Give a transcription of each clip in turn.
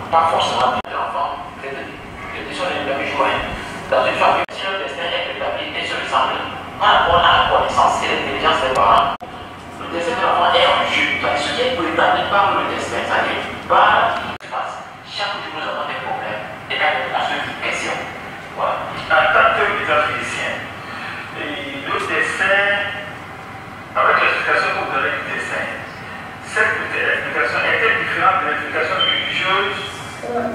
pas forcément de l'enfant, c'est de sont les mêmes joints. Dans une famille, si le destin est établi et se ressemble par rapport à la connaissance et l'intelligence des parents, le destin de l'enfant est en jeu. Ce qui est établi par le destin, c'est-à-dire par chaque jour nous avons des problèmes et on se pose une question. Voilà. En tant que métaphysicien, le destin, avec l'explication que vous donnez du destin, cette explication est-elle différente de l'explication religieuse où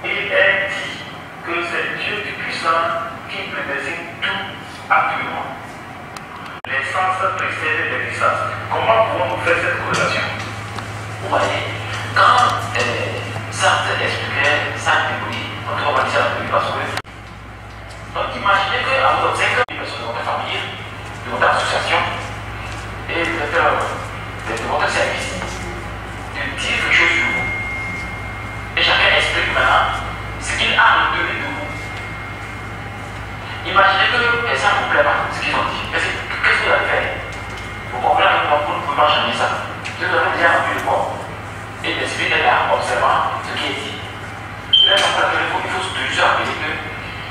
il est dit que c'est Dieu tout-puissant qui prédécide tout actuellement? L'essence précède l'existence. Comment pouvons-nous faire cette corrélation? Vous voyez, quand Sartre expliquait sa théorie, on doit dire sa théorie parce que donc imaginez qu'à votre 5 ans, une personne de votre famille, de votre association, et de votre service, de dire quelque chose sur vous. Et chacun explique maintenant ce qu'il a retenu de vous. Imaginez que ça ne vous plaît pas, ce qu'ils ont dit. Qu'est-ce que vous allez faire? Vous comprenez que vous ne pouvez pas changer ça. Vous avez déjà rempli le corps. Et l'esprit est là, observant ce qui est dit. Là, il faut toujours se rappeler que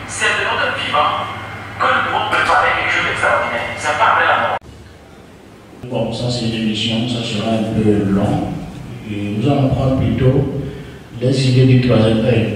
c'est de notre vivant que nous devons préparer quelque chose d'extraordinaire. Ça n'est pas après la mort. Bon, ça c'est une émission, ça sera un peu long. Et nous allons prendre plutôt les idées du troisième œil.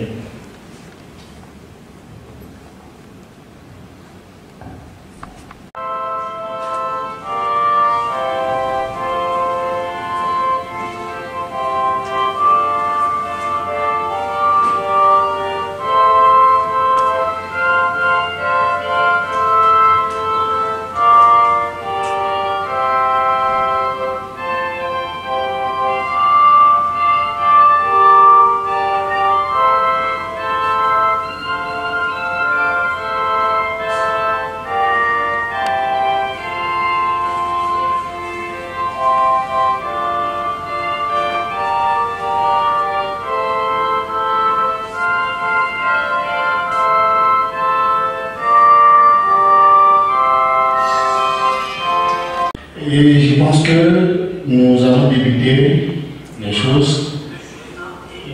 Et je pense que nous allons débuter les choses.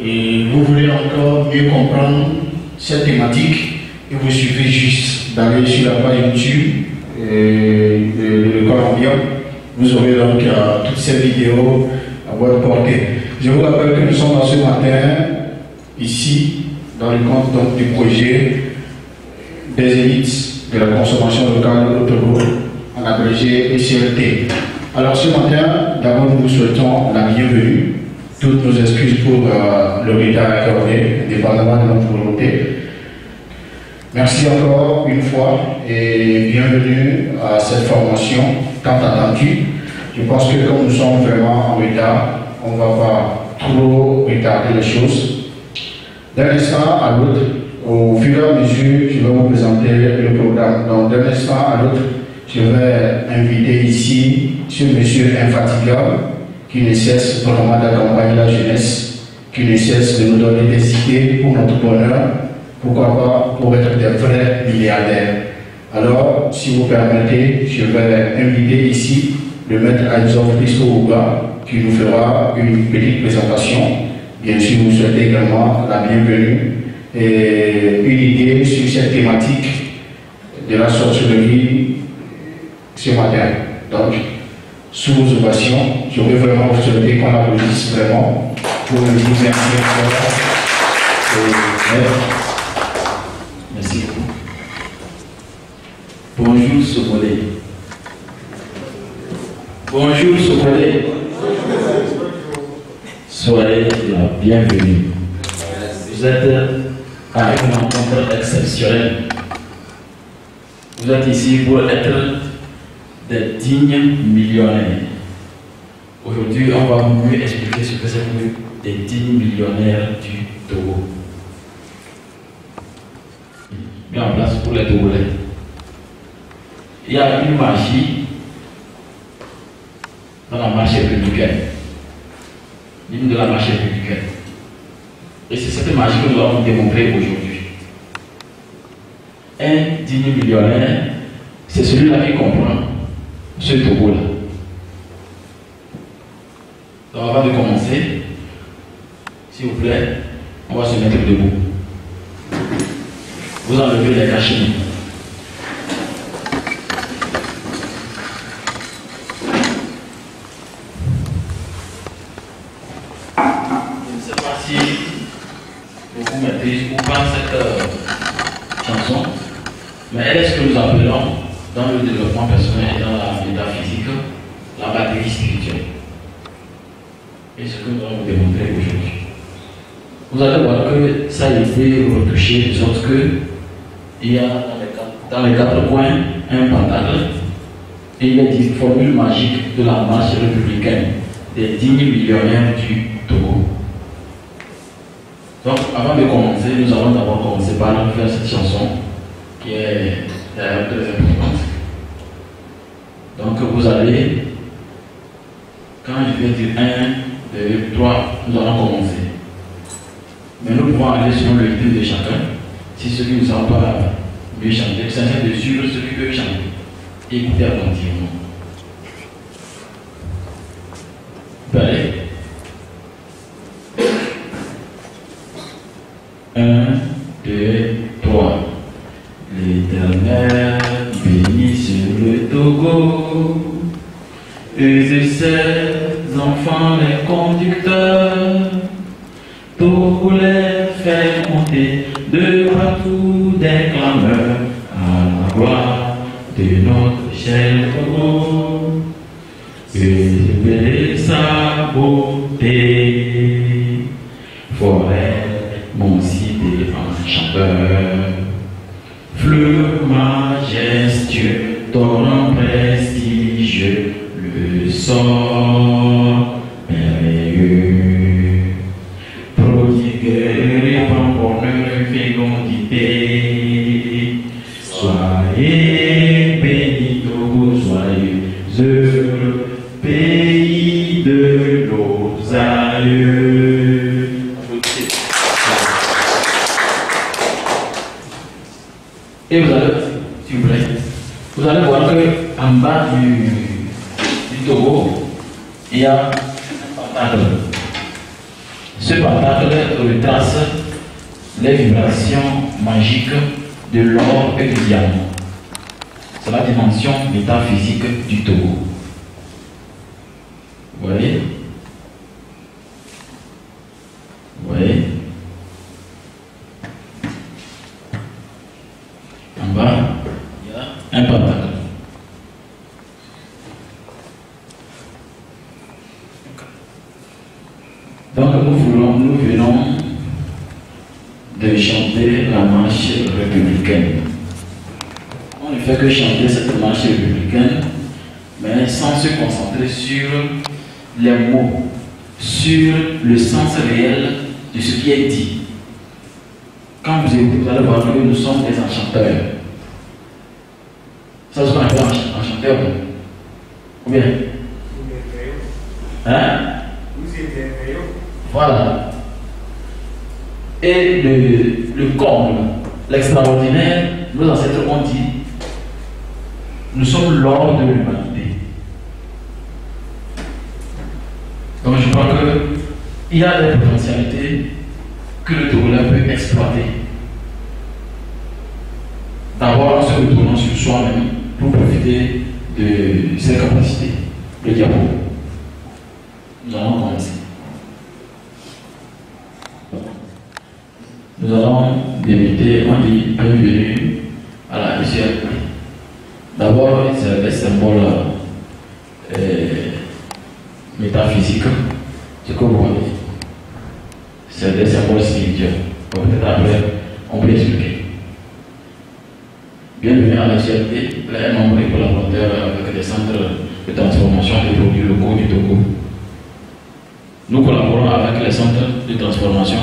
Et vous voulez encore mieux comprendre cette thématique, il vous suffit juste d'aller sur la page YouTube de l'école ambiante. Vous aurez donc toutes ces vidéos à votre portée. Je vous rappelle que nous sommes ce matin ici dans le cadre donc, du projet des élites de la consommation locale autonome, en abrégé ECLT. Alors ce matin, d'abord nous vous souhaitons la bienvenue, toutes nos excuses pour le retard accordé, dépendamment de notre volonté. Merci encore une fois et bienvenue à cette formation tant attendue. Je pense que comme nous sommes vraiment en retard, on ne va pas trop retarder les choses. D'un instant à l'autre, au fur et à mesure, je vais vous présenter le programme. Donc d'un instant à l'autre, je vais inviter ici ce monsieur infatigable qui ne cesse vraiment d'accompagner la jeunesse, qui ne cesse de nous donner des idées pour notre bonheur, pourquoi pas pour être des vrais milliardaires. Alors, si vous permettez, je vais inviter ici le maître Aizov Christo Ouga qui nous fera une petite présentation. Bien sûr, vous souhaitez également la bienvenue et une idée sur cette thématique de la sorcellerie ce matin. Donc, sous vos ovations, je veux vraiment vous souhaiter qu'on applaudisse vraiment pour le dire merci encore. Merci beaucoup. Bonjour Sokolé. Bonjour Sokolé. Soyez la bienvenue. Vous êtes à une rencontre exceptionnelle. Vous êtes ici pour être des dignes millionnaires. Aujourd'hui, on va mieux expliquer ce que c'est que des dignes millionnaires du Togo. Bien en place pour les Togolais. Il y a une magie dans la marche républicaine. L'hymne de la marche républicaine. Et c'est cette magie que nous allons démontrer aujourd'hui. Un digne millionnaire, c'est celui-là qui comprend ce Togo-là. Donc avant de commencer, s'il vous plaît, On va se mettre debout. Vous enlevez les cachemires. Je ne sais pas si vous maîtrisez ou pas cette chanson, mais elle est ce que nous appelons dans le développement personnel et dans la métaphysique la batterie spirituelle. Et ce que nous allons vous démontrer aujourd'hui. Vous allez voir que ça a été retouché de sorte que il y a dans les quatre coins un pentacle et il est dit formule magique de la marche républicaine des dignes millionnaires du Togo. Donc avant de commencer, nous allons d'abord commencer par faire cette chanson qui est d'ailleurs très importante. Donc vous allez, quand je vais dire 1, 2, 3, nous allons commencer. Mais nous pouvons aller selon le rythme de chacun. Si ceux qui ne savent pas mieux chanter, c'est de suivre ceux qui peuvent chanter. Écoutez attentivement. Vous allez. 1, 2, 3. L'Éternel bénit sur le Togo et ses enfants les conducteurs. Togo les fait monter de partout des clameurs à la gloire de notre cher Togo. Et sa beauté, forêt, mon cité enchanteur, fleuve majestueux, torrent prestigieux, le sort merveilleux, prodigue, répand bonheur, fécondité. Soyez bénis, Togo, soyez heureux, pays de nos aïeux. Et vous allez, s'il vous plaît, vous allez voir qu'en bas du Togo, il y a un pentacle. Ce pentacle retrace les vibrations magiques de l'or et du diamant. C'est la dimension métaphysique du Togo. Vous voyez? Vous voyez? En bas, il y a un pentacle. Donc nous venons de chanter la marche républicaine. On ne fait que chanter cette marche républicaine, mais sans se concentrer sur les mots, sur le sens réel de ce qui est dit. Quand vous écoutez, vous allez voir que nous sommes des enchanteurs. Ça se appelle enchanteur. Ou bien? Hein? Voilà. Et le comble, l'extraordinaire, nos ancêtres ont dit, nous sommes l'or de l'humanité. Donc je crois qu'il y a des potentialités que le Togolais peut exploiter. D'abord en se retournant sur soi-même pour profiter de ses capacités. Le diapo. Nous allons commencer. Nous allons débuter, on dit bienvenue à la SCLP. D'abord, c'est des symboles métaphysiques, ce que vous voyez. C'est des symboles spirituels. Peut-être après, on peut expliquer. Bienvenue à la SCLP, un nombre de collaborateurs avec des centres de transformation des produits locaux du Togo. Nous collaborons avec les centres de transformation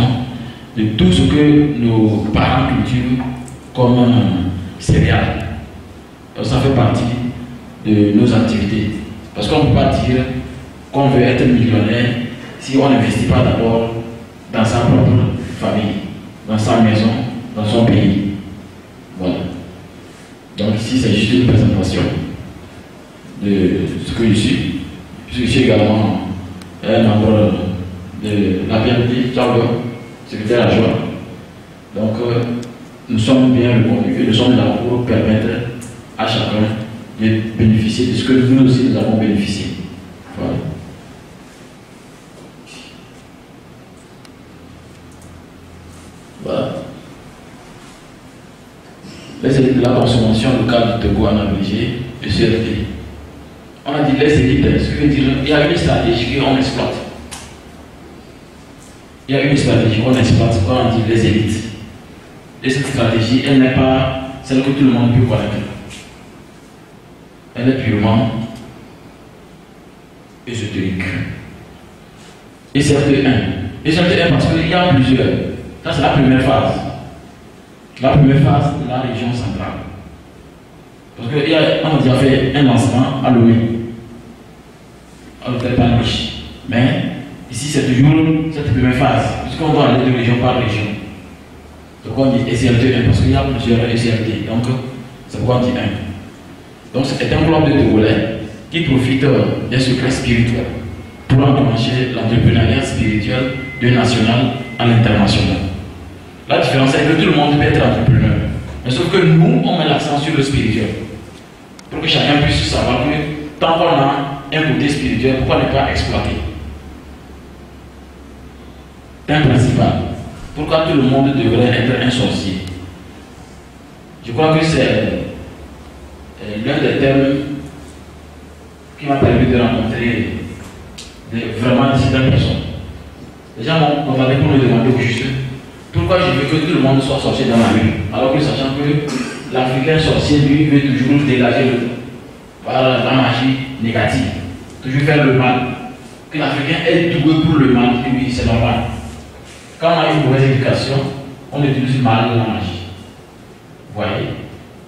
de tout ce que nos parents cultivent comme céréales. Ça fait partie de nos activités. Parce qu'on ne peut pas dire qu'on veut être millionnaire si on n'investit pas d'abord dans sa propre famille, dans sa maison, dans son pays. Voilà. Donc ici, c'est juste une présentation de ce que je suis. Je suis également un membre de la PMD, secrétaire adjoint. Donc, nous sommes bien reconnus et nous sommes là pour permettre à chacun de bénéficier de ce que nous aussi nous avons bénéficié. Voilà. Voilà. Les élites de la consommation locale de Togo en abrégé, le CRD. On a dit les élites, ce qui veut dire il y a une stratégie qu'on exploite. Il y a une stratégie qu'on exploite quand on dit les élites. Et cette stratégie, elle n'est pas celle que tout le monde peut connaître. Elle est purement ésotérique. Et c'est de 1. Et c'est de 1 parce qu'il y a plusieurs. Ça, c'est la première phase. La première phase de la région centrale. Parce qu'on a déjà fait un lancement à Lomé, à l'hôtel Panouche. Mais ici, c'est toujours cette première phase, puisqu'on doit aller de région par région. Donc on dit SRD1 parce qu'il y a plusieurs SRD. Donc, c'est pourquoi on dit 1. Donc, c'est un groupe de Togolais qui profite d'un secret spirituel pour enclencher l'entrepreneuriat spirituel du national à l'international. La différence est que tout le monde peut être entrepreneur. Mais sauf que nous, on met l'accent sur le spirituel. Pour que chacun puisse savoir que tant qu'on a un côté spirituel, pourquoi ne pas exploiter? C'est un principal. Pourquoi tout le monde devrait être un sorcier? Je crois que c'est l'un des thèmes qui m'a permis de rencontrer vraiment certaines personnes. Les gens m'ont contacté pour me demander au juste pourquoi je veux que tout le monde soit sorcier dans la rue, alors que sachant que l'Africain sorcier, lui, veut toujours dégager la magie négative, toujours faire le mal. Que l'Africain est doué pour le mal, lui, c'est normal. Quand on a une mauvaise éducation, on utilise mal la magie. Vous voyez?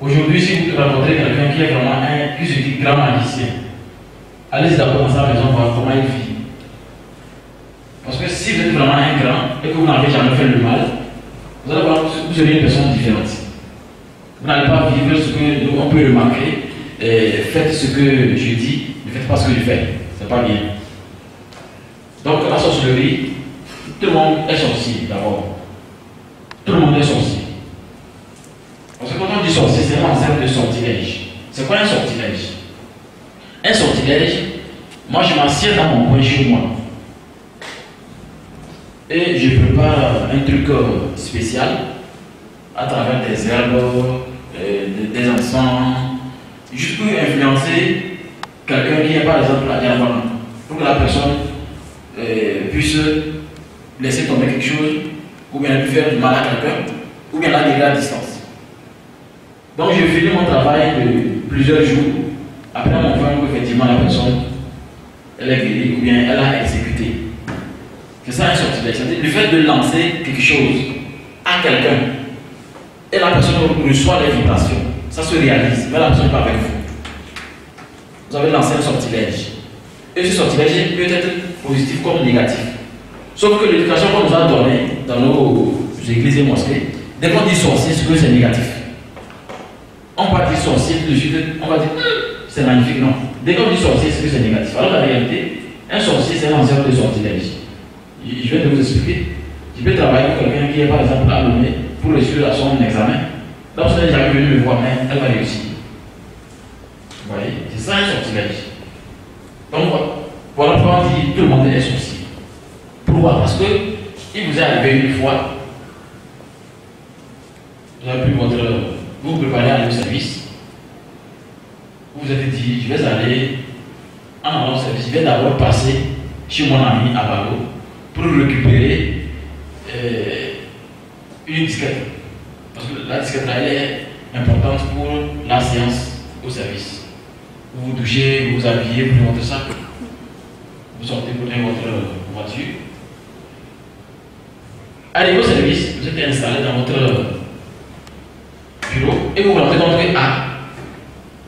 Aujourd'hui, si vous rencontrez quelqu'un qui est vraiment qui se dit grand magicien, allez d'abord dans sa maison voir comment il vit. Parce que si vous êtes vraiment un grand et que vous n'avez jamais fait le mal, vous allez voir que vous serez une personne différente. Vous n'allez pas vivre ce que nous, on peut remarquer. Faites ce que je dis, ne faites pas ce que je fais. C'est pas bien. Donc la sorcellerie, tout le monde est sorcier d'abord. Tout le monde est sorcier. Parce que quand on dit sorcier, c'est un ensemble de sortilège. C'est quoi un sortilège? Un sortilège, moi je m'assieds dans mon coin chez moi. Et je prépare un truc spécial à travers des herbes, des encens, juste pour influencer quelqu'un qui est par exemple à Diamant, pour que la personne puisse laisser tomber quelque chose, ou bien lui faire du mal à quelqu'un, ou bien la dégager à distance. Donc je finis mon travail de plusieurs jours, après mon voir qu'effectivement la personne elle est guérie ou bien elle a exécuté. C'est ça un sortilège. C'est-à-dire le fait de lancer quelque chose à quelqu'un et la personne reçoit les vibrations. Ça se réalise, mais la personne n'est pas avec vous. Vous avez lancé un sortilège. Et ce sortilège peut être positif comme négatif. Sauf que l'éducation qu'on nous a donnée dans nos églises et mosquées, dès qu'on dit sorcier, c'est que c'est négatif. On va dire sorcier, tout de suite, on va dire c'est magnifique, non. Dès qu'on dit sorcier, c'est que c'est négatif. Alors la réalité, un sorcier, c'est un lanceur de sortilège. Je vais te vous expliquer. Je peux travailler avec quelqu'un qui est par exemple à Lomé pour réussir à son examen. Lorsqu'elle est déjà venue me voir, mais elle va réussir. Vous voyez, c'est ça un sortilège. Donc voilà pourquoi on dit tout le monde est sorcier. Pourquoi? Parce que il vous est arrivé une fois, vous avez pu vous préparer à aller au service. Vous vous êtes dit, je vais aller en allant au service, je vais d'abord passer chez mon ami à Balo pour récupérer une disquette. Parce que la disquette là, elle est importante pour la séance au service. Vous vous douchez, vous vous habillez, vous prenez votre sac, vous sortez, vous prenez votre voiture. Allez au service, vous êtes installé dans votre bureau et vous vous rendez compte que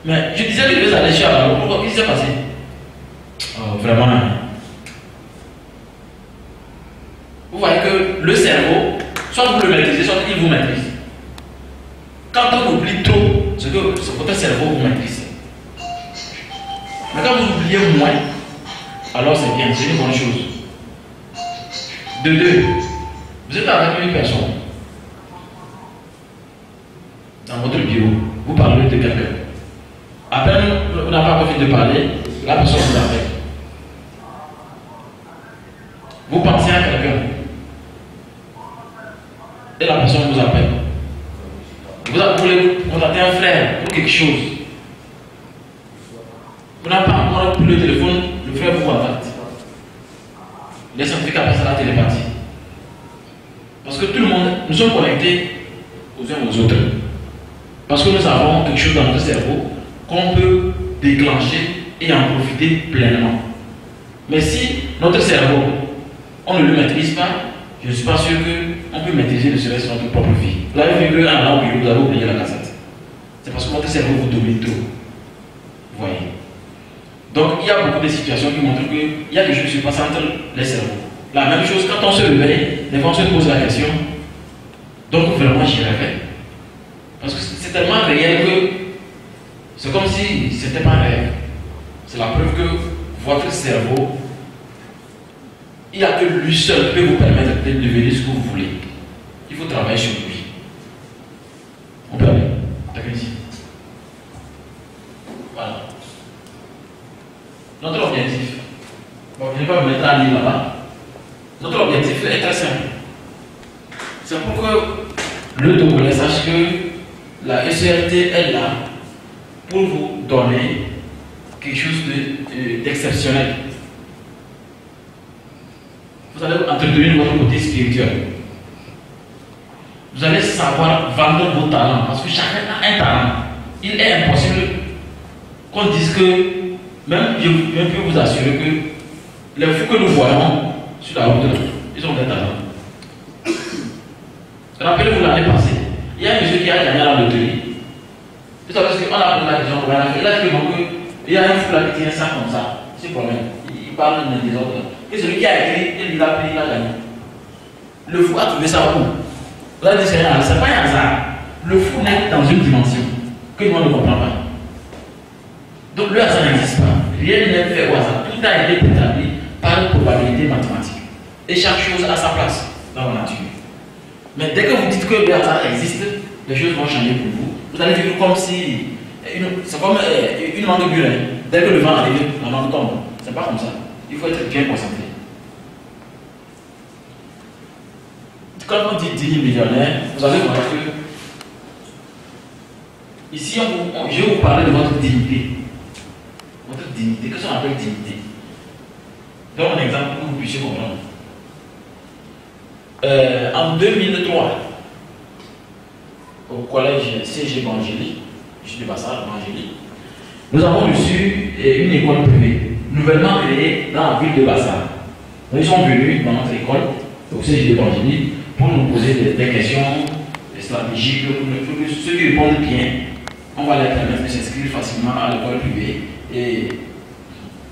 mais je disais que je vais aller chez Abalo, pourquoi? Qu'est-ce qui s'est passé? Vraiment. Vous voyez que le cerveau, soit vous le maîtrisez, soit il vous maîtrise. Quand on oublie trop, c'est que votre cerveau vous maîtrise. Mais quand vous oubliez moins, alors c'est bien, c'est une bonne chose. De deux, Vous êtes avec une personne. Dans votre bureau, vous parlez de quelqu'un. À peine vous n'avez pas fini de parler, la personne vous appelle. Vous pensez à quelqu'un. Et la personne vous appelle. Vous voulez contacter un frère pour quelque chose. Vous n'avez pas encore pris le téléphone, le frère vous contacte. Les scientifiques appellent ça la télépathie. Parce que tout le monde, nous sommes connectés aux uns aux autres. Parce que nous avons quelque chose dans notre cerveau qu'on peut déclencher et en profiter pleinement. Mais si notre cerveau, on ne le maîtrise pas, je ne suis pas sûr qu'on peut maîtriser ne serait-ce que notre propre vie. Vous avez vu qu'en allant au bureau, vous avez oublié la cassette. C'est parce que votre cerveau vous domine trop. Vous voyez. Donc il y a beaucoup de situations qui montrent qu'il y a quelque chose qui se passe entre les cerveaux. La même chose, quand on se réveille, des fois on se pose la question, donc vraiment j'y rêvais. Parce que c'est tellement réel que c'est comme si c'était pas réel. C'est la preuve que votre cerveau, il n'y a que lui seul qui peut vous permettre de devenir ce que vous voulez. Il faut travailler sur lui. On peut aller. D'accord ici. Voilà. Notre objectif. Bon, je ne vais pas me mettre à lire là-bas. Notre objectif est très simple. C'est pour que le Togolais sache que la ECRT est là pour vous donner quelque chose d'exceptionnel. Vous allez entretenir votre côté spirituel. Vous allez savoir vendre vos talents. Parce que chacun a un talent. Il est impossible qu'on dise que, même je peux vous assurer que les fous que nous voyons sur la route, ils ont des talents. Rappelez-vous l'année passée, il y a un monsieur qui a gagné la loterie. Vous savez ce qu'on a posé la question, il a dit qu'il y a un fou là qui tient ça comme ça. C'est quoi même? Il parle des autres. Et celui qui a écrit, il a pris, il a gagné. Le fou a trouvé ça où? Vous allez dire, c'est pas un hasard. Le fou naît dans une dimension que nous ne comprenons pas. Donc le hasard n'existe pas. Rien n'est fait au hasard. Tout a été établi par une probabilité mathématique. Et chaque chose a sa place dans la nature. Mais dès que vous dites que le hasard existe, les choses vont changer pour vous. Vous allez vivre comme si. C'est comme une langue burin. Dès que le vent arrive, la langue tombe. C'est pas comme ça. Il faut être bien concentré. Quand on dit 10 000 millionnaires, vous allez voir que ici, je vais vous parler de votre dignité. Votre dignité. Qu'est-ce qu'on appelle dignité? Je donne un exemple pour que vous puissiez comprendre. En 2003, au collège CG Bangéli, je suis de Bassar, Bangéli, nous avons reçu une école privée, nouvellement créée dans la ville de Bassar. Ils sont venus dans notre école, au CG Bangéli, pour nous poser des questions stratégiques, pour que ceux qui répondent bien, on va les permettre de s'inscrire facilement à l'école privée. Et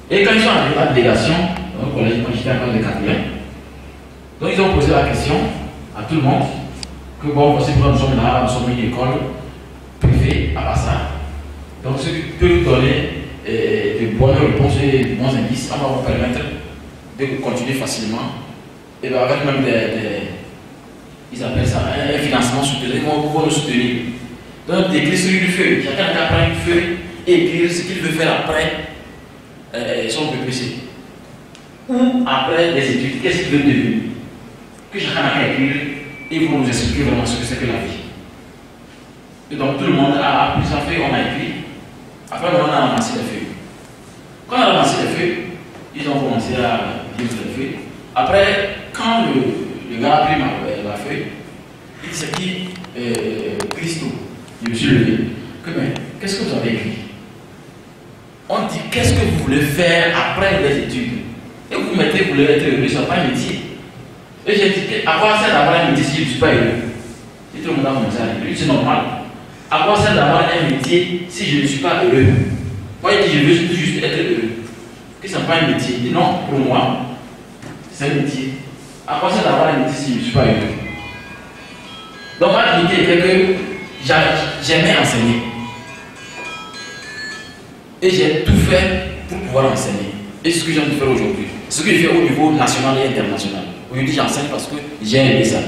quand ils sont arrivés à la délégation, au collège, quand j'étais encore de 4e, donc ils ont posé la question à tout le monde que bon, voici pourquoi nous sommes là, nous sommes une école privée à Bassar. Donc ce qui peut nous donner de bonnes réponses et de bons indices, on va vous permettre de continuer facilement. Et bien avec même ils appellent ça un financement soutenu, ils vont nous soutenir. Donc d'écrire sur une feuille, chacun qui prend une feuille et écrire ce qu'il veut faire après son BPC. Ou après les études, qu'est-ce qu'il veut devenir. Que chacun a qu'à écrire et ils vont nous expliquer vraiment ce que c'est que la vie. Et donc tout le monde a appris sa feuille, on a écrit. Après on a ramassé les feuilles. Quand on a ramassé les feuilles, ils ont commencé à lire les feuilles. Après, quand le gars a pris la feuille, il dit c'est qui Christo. Je me suis levé. Mais qu'est-ce que vous avez écrit? On dit qu'est-ce que vous voulez faire après les études? Et vous mettez, vous voulez être heureux, ce n'est pas un métier. Et j'ai dit, à quoi sert d'avoir un métier si je ne suis pas heureux? Si tout le monde a commencé à dire, c'est normal. À quoi sert d'avoir un métier si je ne suis pas heureux? Moi, il dit, je veux juste être heureux. Que ce n'est pas un métier. Il dit, non, pour moi, c'est un métier. À quoi sert d'avoir un métier si je ne suis pas heureux? Donc, ma dignité était que j'aimais enseigner. Et j'ai tout fait pour pouvoir enseigner. Et c'est ce que j'ai envie de faire aujourd'hui. Ce que je fais au niveau national et international. Aujourd'hui, j'enseigne parce que j'ai aimé ça.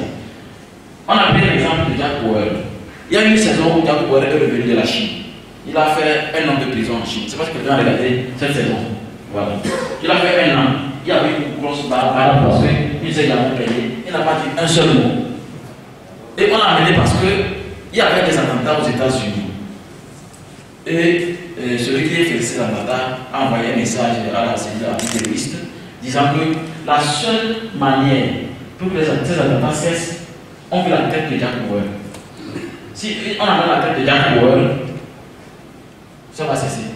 On a pris l'exemple de Jack Bauer. Il y a une saison où Jack Bauer est revenu de la Chine. Il a fait 1 an de prison en Chine. C'est parce que quelqu'un a regardé cette saison. Voilà. Il a fait 1 an. Il y avait une grosse barre parce qu'il s'est jamais payé. Il n'a pas dit un seul mot. Et on l'a amené parce qu'il y avait des attentats aux États-Unis. Et celui qui a fait ces attentats a envoyé un message à la cellule terroriste disant que la seule manière pour que ces attentats cessent, on veut la tête de Jack Bauer. Si on amène la tête de Jack Bauer, ça va cesser.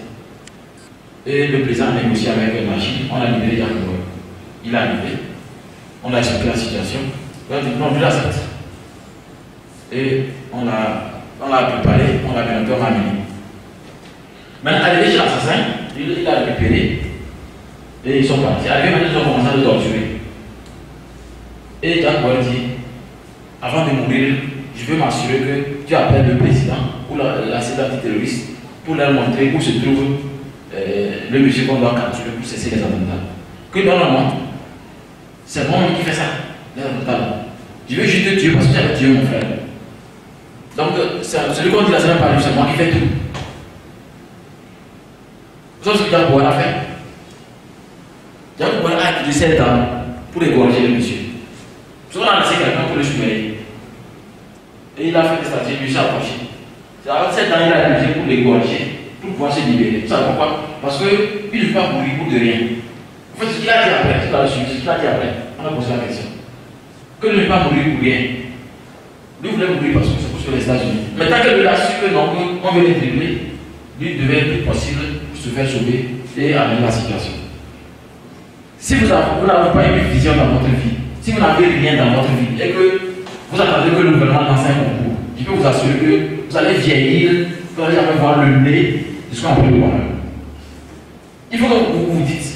Et le président a négocié avec la Chine, on a libéré Jack Bauer. Il est arrivé, on a expliqué la situation, il a dit non, je l'accepte. Et on l'a préparé, on l'a bien amené. Maintenant, arrivé chez l'assassin, il a récupéré et ils sont partis. Arrivé maintenant, ils ont commencé à le torturer. Et Jack Bauer dit, avant de mourir, je veux m'assurer que tu appelles le président ou la cellule antiterroriste pour leur montrer où se trouve le monsieur qu'on doit capturer pour cesser les attentats. Que dans le monde, c'est moi qui fais ça, les attentats. Je veux juste te tuer parce que j'avais tué mon frère. Donc, celui qu'on dit la semaine passée, c'est moi qui fais tout. Vous savez ce que Jack Bauer a fait? Jack Bauer a utilisé cette dame pour égorger le monsieur. Parce qu'on a laissé quelqu'un pour le surveiller. Et il a fait des stratégies, lui s'est approché. C'est avec cette dame, il a utilisé pour l'égorger, pour pouvoir se libérer. Vous savez pourquoi? Parce qu'il ne peut pas mourir pour de rien. En fait, ce qu'il a dit après, c'est pas le suivi, ce qu'il a dit après, on a posé la question. Que ne peut pas mourir pour rien. Lui voulait mourir parce que c'est pour les États-Unis. Mais tant que lui a su que non, on veut les dribbler, lui devait être possible pour se faire sauver et amener la situation. Si vous n'avez pas une vision dans votre vie, si vous n'avez rien dans votre vie et que vous attendez que le gouvernement lance un concours, je peux vous assurer que vous allez vieillir, vous n'allez jamais voir le nez de ce qu'on appelle le bonheur. Il faut que vous vous dites,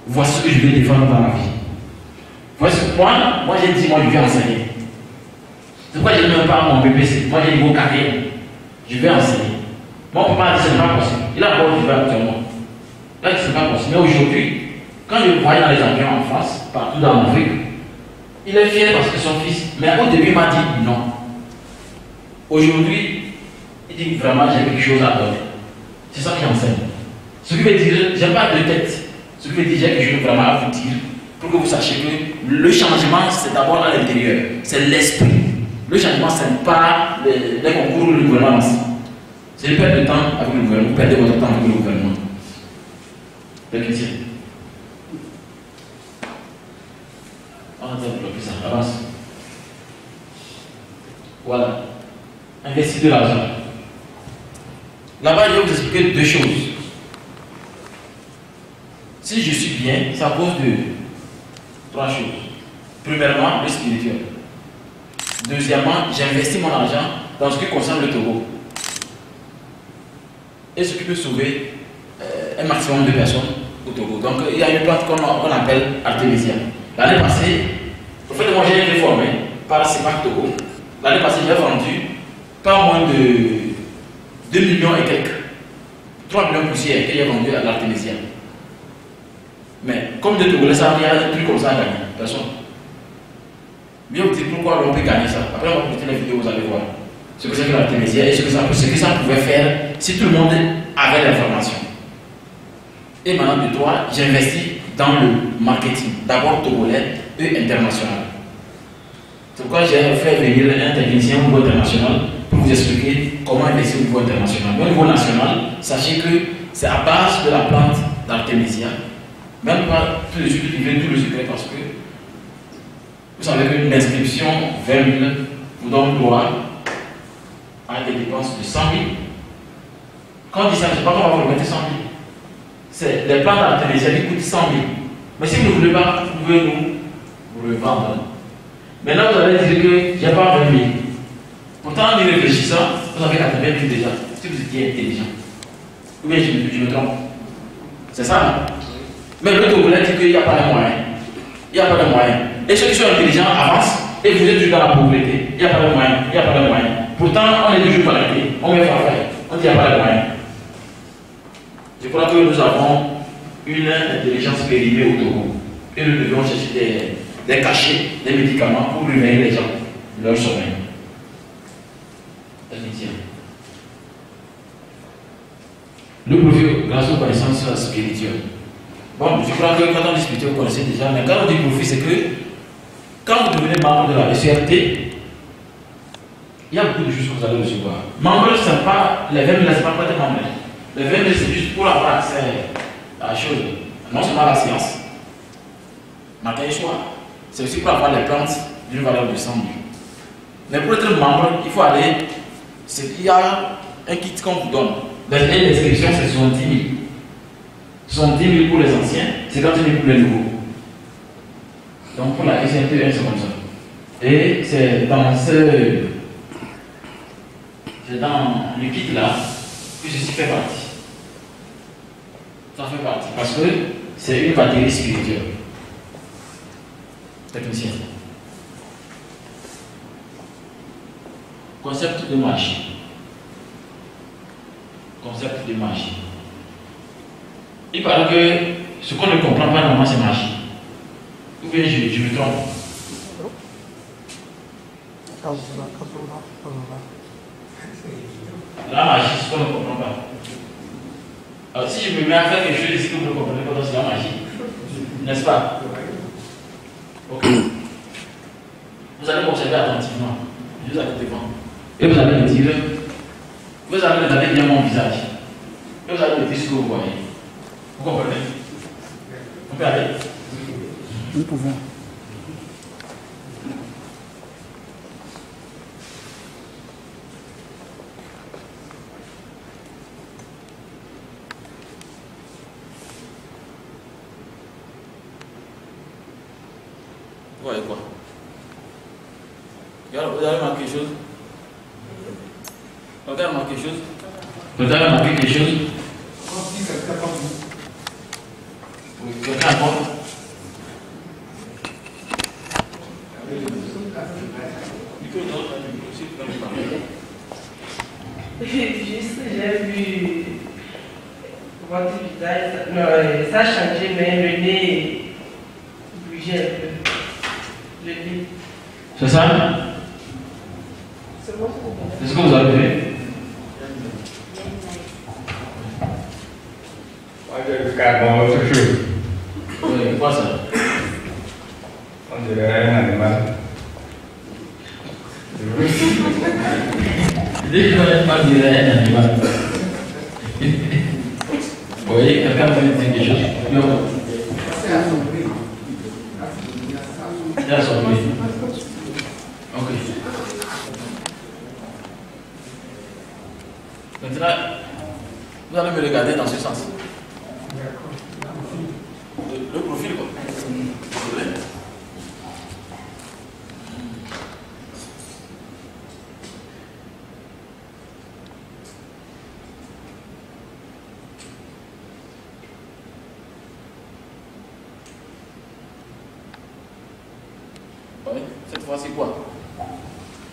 voici ce que je vais défendre dans la vie. Voici, moi j'ai dit, moi je vais enseigner. C'est pourquoi je ne même pas mon BPC. Moi j'ai niveau carrière. Je vais enseigner. Moi on ne peut pas dire que ce n'est pas possible. Il a encore du actuellement. Là ce n'est pas possible. Mais aujourd'hui, quand je le voyais dans les avions en France, partout dans l'Afrique, il est fier parce que son fils. Mais au début il m'a dit non. Aujourd'hui, il dit vraiment j'ai quelque chose à donner. C'est ça qu'il enseigne. Ce qui veut dire, je n'ai pas de tête. Ce qui veut dire, j'ai quelque chose vraiment à vous dire pour que vous sachiez que le changement, c'est d'abord à l'intérieur. C'est l'esprit. Le changement, ce n'est pas les concours du gouvernement. C'est une perte de temps avec le gouvernement. Vous perdez votre temps avec le gouvernement. Technicien. On va développer ça. Avance. Voilà. Investir de l'argent. Là-bas, je vais vous expliquer 2 choses. Si je suis bien, c'est à cause de 3 choses. Premièrement, le spirituel. Deuxièmement, j'investis mon argent dans ce qui concerne le Togo. Et ce qui peut sauver un maximum de personnes au Togo. Donc, il y a une plante qu'on appelle Artemisia. L'année passée, au fait, moi j'ai été formé par CEPAC Togo. L'année passée, j'ai vendu pas moins de 2 millions et quelques. 3 millions poussières que j'ai vendu à l'Artemisia. Mais comme des Togolais, ça, il y a un truc comme ça à gagner. Personne. Bien vous dites pourquoi on peut gagner ça. Après, on va écouter les vidéos, vous allez voir ce que c'est que l'Artemisia et ce que ça pouvait faire si tout le monde avait l'information. Et maintenant, de toi, j'investis dans le marketing, d'abord togolais et international. C'est pourquoi j'ai fait venir un technicien au niveau international pour vous expliquer comment investir au niveau international. Mais au niveau national, sachez que c'est à base de la plante d'Artemisia. Même pas tout de suite livrer tout le secret parce que vous savez qu'une inscription 20 000 vous donne droit à des dépenses de 100 000. Quand on dit ça, je ne sais pas comment vous remettez 100 000. C'est les plans d'Artemisia qui coûtent 100 000. Mais si vous ne voulez pas, vous pouvez nous revendre. Maintenant, vous allez dire que je n'ai pas 20 000. Pourtant, en y réfléchissant, vous avez 80 000 déjà. Si vous étiez intelligent. Ou bien je me trompe. C'est ça, non? Mais le Togolais dit qu'il n'y a pas de moyens. Il n'y a pas de moyens. Et ceux qui sont intelligents avancent et vous êtes toujours dans la pauvreté. Il n'y a pas de moyens. Il n'y a pas de moyens. Pourtant, on est toujours connecté. On met faire. On dit qu'il n'y a pas de moyens. Je crois que nous avons une intelligence périmée au Togo. Et nous devons chercher des cachets, des médicaments pour réveiller les gens, leur sommeil. Technicien. Le profil, grâce aux connaissances spirituelles. Bon, je crois que quand on dit spirituel, vous connaissez déjà, mais quand on dit profil, c'est que quand vous devenez membre de la SCRT, il y a beaucoup de choses que vous allez recevoir. Membre, ce n'est pas, les 20 000, ce n'est pas pour être membre. Les 20 000, c'est juste pour avoir accès à la chose. Non seulement à la science, matin et soir. C'est aussi pour avoir les plantes d'une valeur de 100 000. Mais pour être membre, il faut aller. Il y a un kit qu'on vous donne. L'inscription, c'est 70 000. 70 000 pour les anciens, 50 000 pour les nouveaux. Donc pour la SNT1, c'est comme ça. Et c'est dans le kit là que ceci fait partie. Ça fait partie. Parce que c'est une batterie spirituelle. Technicien. Concept de magie. Concept de magie. Il paraît que ce qu'on ne comprend pas normalement, c'est magie. Ou bien je me trompe. La magie, c'est ce qu'on ne comprend pas. Alors si je me mets à faire quelque chose ici que vous ne comprenez pas, c'est la magie. N'est-ce pas? Ok. Vous allez m'observer attentivement. Juste à côté de moi. Et vous allez me dire, vous allez regarder bien mon visage. Et vous allez me dire ce que vous voyez. Vous comprenez? On peut aller? Nous pouvons. Vous voyez quoi? Vous avez marqué quelque chose? Vous avez marqué quelque chose? Vous avez marqué quelque chose? Oui, quelqu'un encore? Juste, j'ai vu votre visage, ça a changé, mais le nez bougeait un peu. Le nez. C'est ça? C'est bon, c'est ce que vous avez vu? Moi, je regarde dans l'autre chose. Oui, quoi ça? On dirait un animal. Dès qu'on n'est pas dire un animal. Vous voyez, quelqu'un peut dire quelque chose? Non. Il a son bruit. Ok. Maintenant, vous allez me regarder dans ce sens. Le profil, quoi. Oui, cette fois-ci quoi?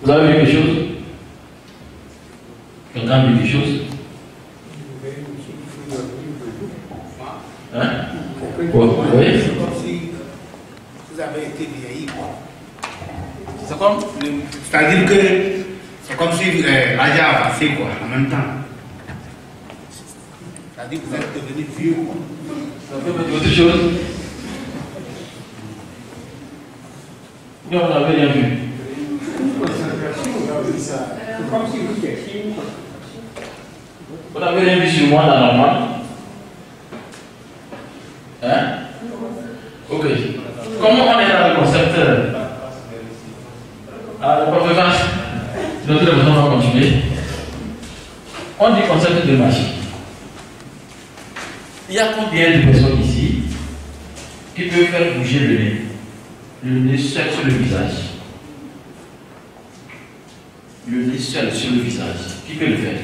Vous avez vu quelque chose? Quelqu'un a vu quelque chose? Hein? Quoi? Oui? C'est comme si vous avez été vieilli. C'est comme? C'est-à-dire que c'est comme si l'âge a avancé quoi, en même temps. C'est-à-dire que vous êtes devenu vieux. Ça peut être autre chose? Non, on n'avait rien vu. C'est comme si vous étiez. Vous n'avez rien vu sur moi, là, normal? Hein? Ok. Comment on est dans le concept? Alors, on peut faire. Notre raison va continuer. On dit concept de magie. Il y a combien de personnes ici qui peuvent faire bouger le nez? Le nez seul sur le visage. Le nez seul sur le visage. Qui peut le faire?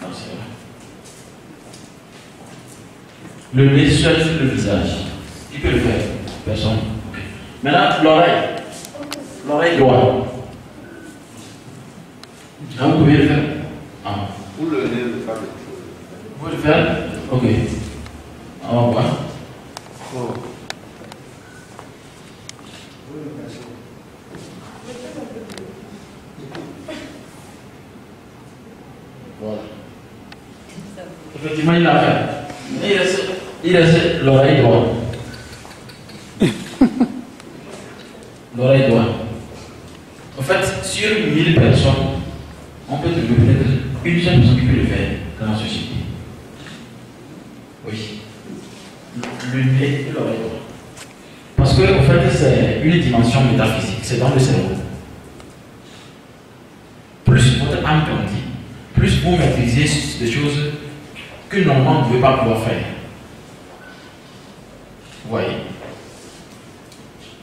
Non, c'est vrai. Le nez seul sur le visage. Qui peut le faire? Personne. Okay. Maintenant, l'oreille. L'oreille droite. Ah, vous pouvez le faire? Ah. Pour le nez, le faire. Vous pouvez le faire? Ok. On va voir. Effectivement, il l'a fait. Il reste l'oreille droite. L'oreille droite. En fait, sur 1000 personnes, on peut trouver peut-être une seule personne qui peut le faire dans la société. Oui. Le nez et l'oreille droite. Parce que, en fait, c'est une dimension métaphysique, c'est dans le cerveau. Plus votre âme grandit, plus vous maîtrisez des choses que normalement vous ne pouvez pas pouvoir faire. Vous voyez?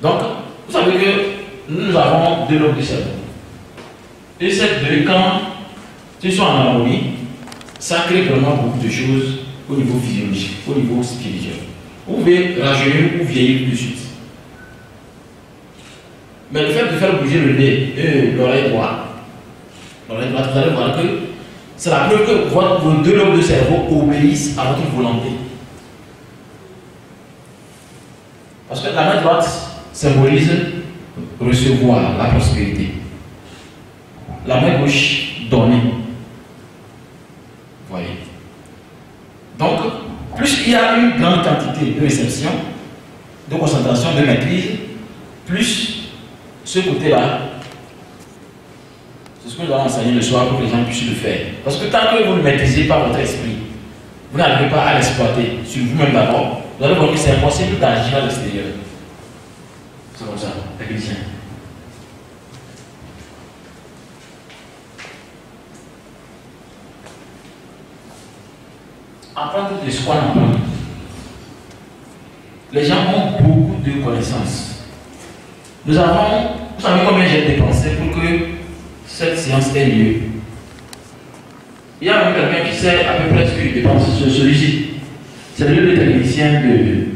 Donc, vous savez que nous avons deux lobes du cerveau. Et ces deux, quand ils sont en harmonie, ça crée vraiment beaucoup de choses au niveau physiologique, au niveau spirituel. Vous pouvez rajeunir ou vieillir de suite. Mais le fait de faire bouger le nez et l'oreille droite, vous allez voir que c'est la preuve que vos deux lobes de cerveau obéissent à votre volonté. Parce que la main droite symbolise recevoir la prospérité. La main gauche, donner. Vous voyez. Donc, plus il y a une grande quantité de réception, de concentration, de maîtrise, plus ce côté-là, c'est ce que nous allons enseigner le soir pour que les gens puissent le faire. Parce que tant que vous ne maîtrisez pas votre esprit, vous n'arrivez pas à l'exploiter sur vous-même d'abord, vous allez voir que c'est impossible d'agir à l'extérieur. C'est comme ça, technicien. Apprendre de soi en apprendre. Les gens ont beaucoup de connaissances. Nous avons, vous savez combien j'ai dépensé pour que cette séance ait lieu? Il y a même quelqu'un qui sait à peu près ce que je dépense sur celui-ci. C'est le technicien de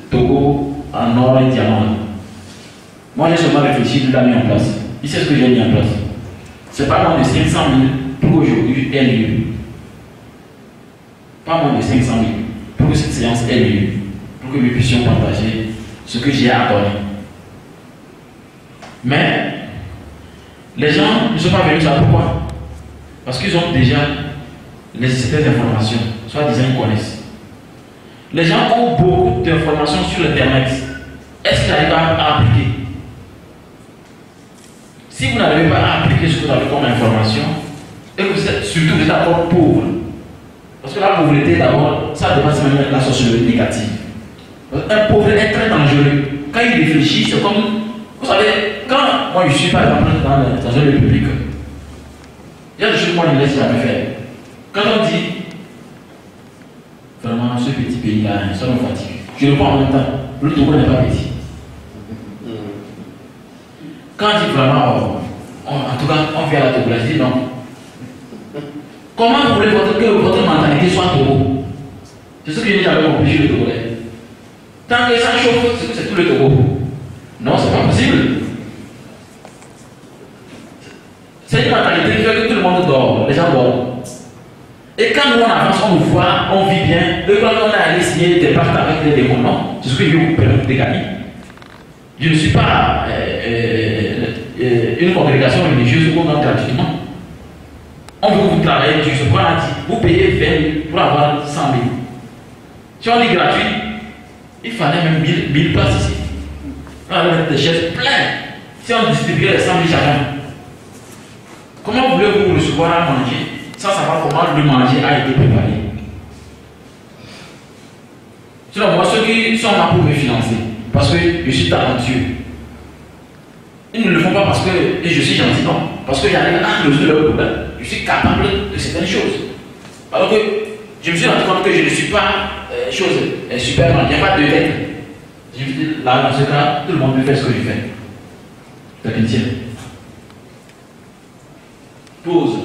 Togo en or et diamant. Moi j'ai seulement réfléchi, il l'a mis en place. Il sait ce que j'ai mis en place. C'est pas moins de 500 000 pour qu'aujourd'hui ait lieu. Pas moins de 500 000 pour que cette séance ait lieu. Pour que nous puissions partager ce que j'ai à donner. Mais les gens ne sont pas venus savoir pourquoi. Parce qu'ils ont déjà certaines informations, soit disant ils connaissent. Les gens ont beaucoup d'informations sur Internet. Est-ce qu'ils n'arrivent pas à appliquer? Si vous n'arrivez pas à appliquer ce que vous avez comme information, et que vous êtes surtout vous êtes encore pauvre, parce que la pauvreté d'abord, ça dépasse même la sociologie négative. Un pauvre est très dangereux. Quand il réfléchit, c'est comme, vous savez, quand moi je suis par exemple dans une république, il y a des choses que moi je ne laisse jamais faire. Quand on dit, vraiment ce petit pays-là, ça me fatigue. Je le prends en même temps, le Togo n'est pas petit. Quand on dit vraiment, en tout cas, on vient à la Togo, je dis non. Comment vous voulez que votre mentalité soit Togo? C'est ce que je dis avec mon péché le Togolais. Tant que ça chauffe, c'est que c'est tout le Togo. Non, c'est pas possible. C'est une mentalité qui fait que tout le monde dort, les gens dorment. Et quand nous on avance, on nous voit, on vit bien. Et quand on est allé signer des pactes avec les démons, non, c'est ce que je vous permets de gagner. Je ne suis pas une congrégation religieuse où on donne gratuitement. On veut que vous travaillez dur. Ce qu'on a dit, vous payez 20 000 pour avoir 100 000. Si on dit gratuit, il fallait même 1000 places ici. On allait mettre des chaises pleines. Si on distribuait les 100 000 chacun, comment voulez-vous recevoir à manger sans savoir comment le manger a été préparé? Sinon, moi, ceux qui sont là pour me financer, parce que je suis talentueux, ils ne le font pas parce que je suis gentil, non. Parce que j'arrive à résoudre leur problème. Je suis capable de certaines choses. Alors que je me suis rendu compte que je ne suis pas Superman, il n'y a pas de lettres. Je me dis, là, dans ce cas, tout le monde peut faire ce que je fais. Technicien. Pause.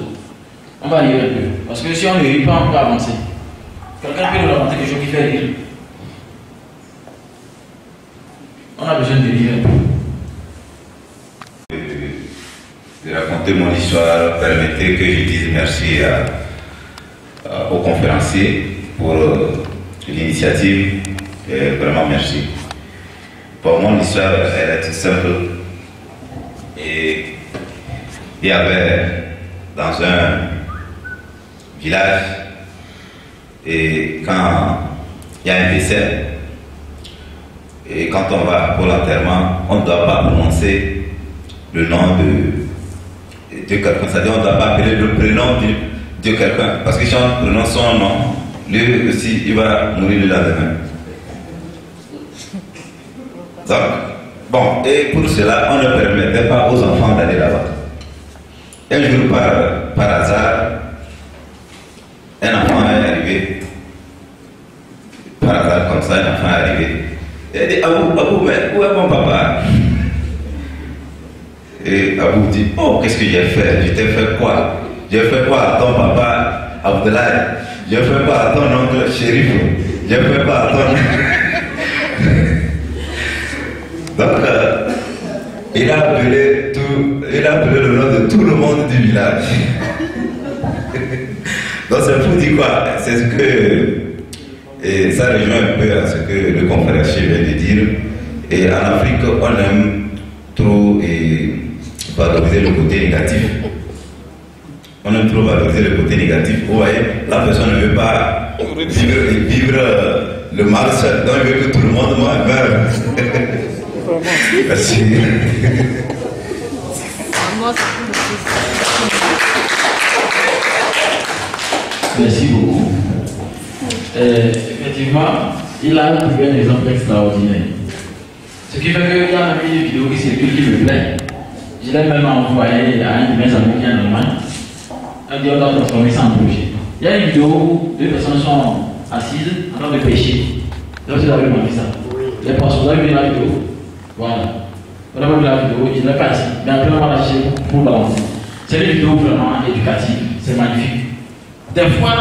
On va lire un peu. Parce que si on ne rit pas, on peut avancer. Quelqu'un peut nous raconter quelque chose qui fait rire. On a besoin de lire un peu. De raconter mon histoire, permettez que je dise merci aux conférenciers pour l'initiative. Et vraiment merci. Pour mon histoire, elle est toute simple. Et il y avait dans un village Et quand il y a un décès, et quand on va pour l'enterrement, on ne doit pas prononcer le nom de quelqu'un. C'est-à-dire on ne doit pas appeler le prénom de quelqu'un. Parce que si on prononce son nom, lui aussi, il va mourir le lendemain. Donc, bon, et pour cela, on ne permettait pas aux enfants d'aller là-bas. Un jour, par hasard, un enfant est arrivé. Par hasard, comme ça, un enfant est arrivé. Il a dit, Abou, mais où est mon papa? Et Abou dit, oh, qu'est-ce que j'ai fait? Je t'ai fait quoi? J'ai fait quoi à ton papa Abdoulaye? J'ai fait quoi à ton oncle Chérif? J'ai fait quoi à ton... Donc, il a appelé le nom de tout le monde du village. Donc c'est pour dire quoi? C'est ce que... Et ça rejoint un peu à ce que le conférencier vient de dire. Et en Afrique, on aime trop valoriser le côté négatif. On aime trop valoriser le côté négatif. Vous voyez, la personne ne veut pas vivre le mal seul. Donc il veut que tout le monde meure. Merci. Merci beaucoup. Effectivement, il a trouvé un exemple extraordinaire. Ce qui fait qu'il y a une vidéo qui circule qui me plaît. Je l'ai même envoyé à un de mes amis qui est en Allemagne. Elle dit on doit transformer ça en projet. Il y a une vidéo où deux personnes sont assises en train de pêcher. Donc vous avez remarqué ça. Les personnes, vous avez vu la vidéo. Voilà. Vous avez vu la vidéo, il n'est pas ici. Mais après on va lâcher pour balancer. C'est une vidéo vraiment éducative. C'est magnifique. Des fois,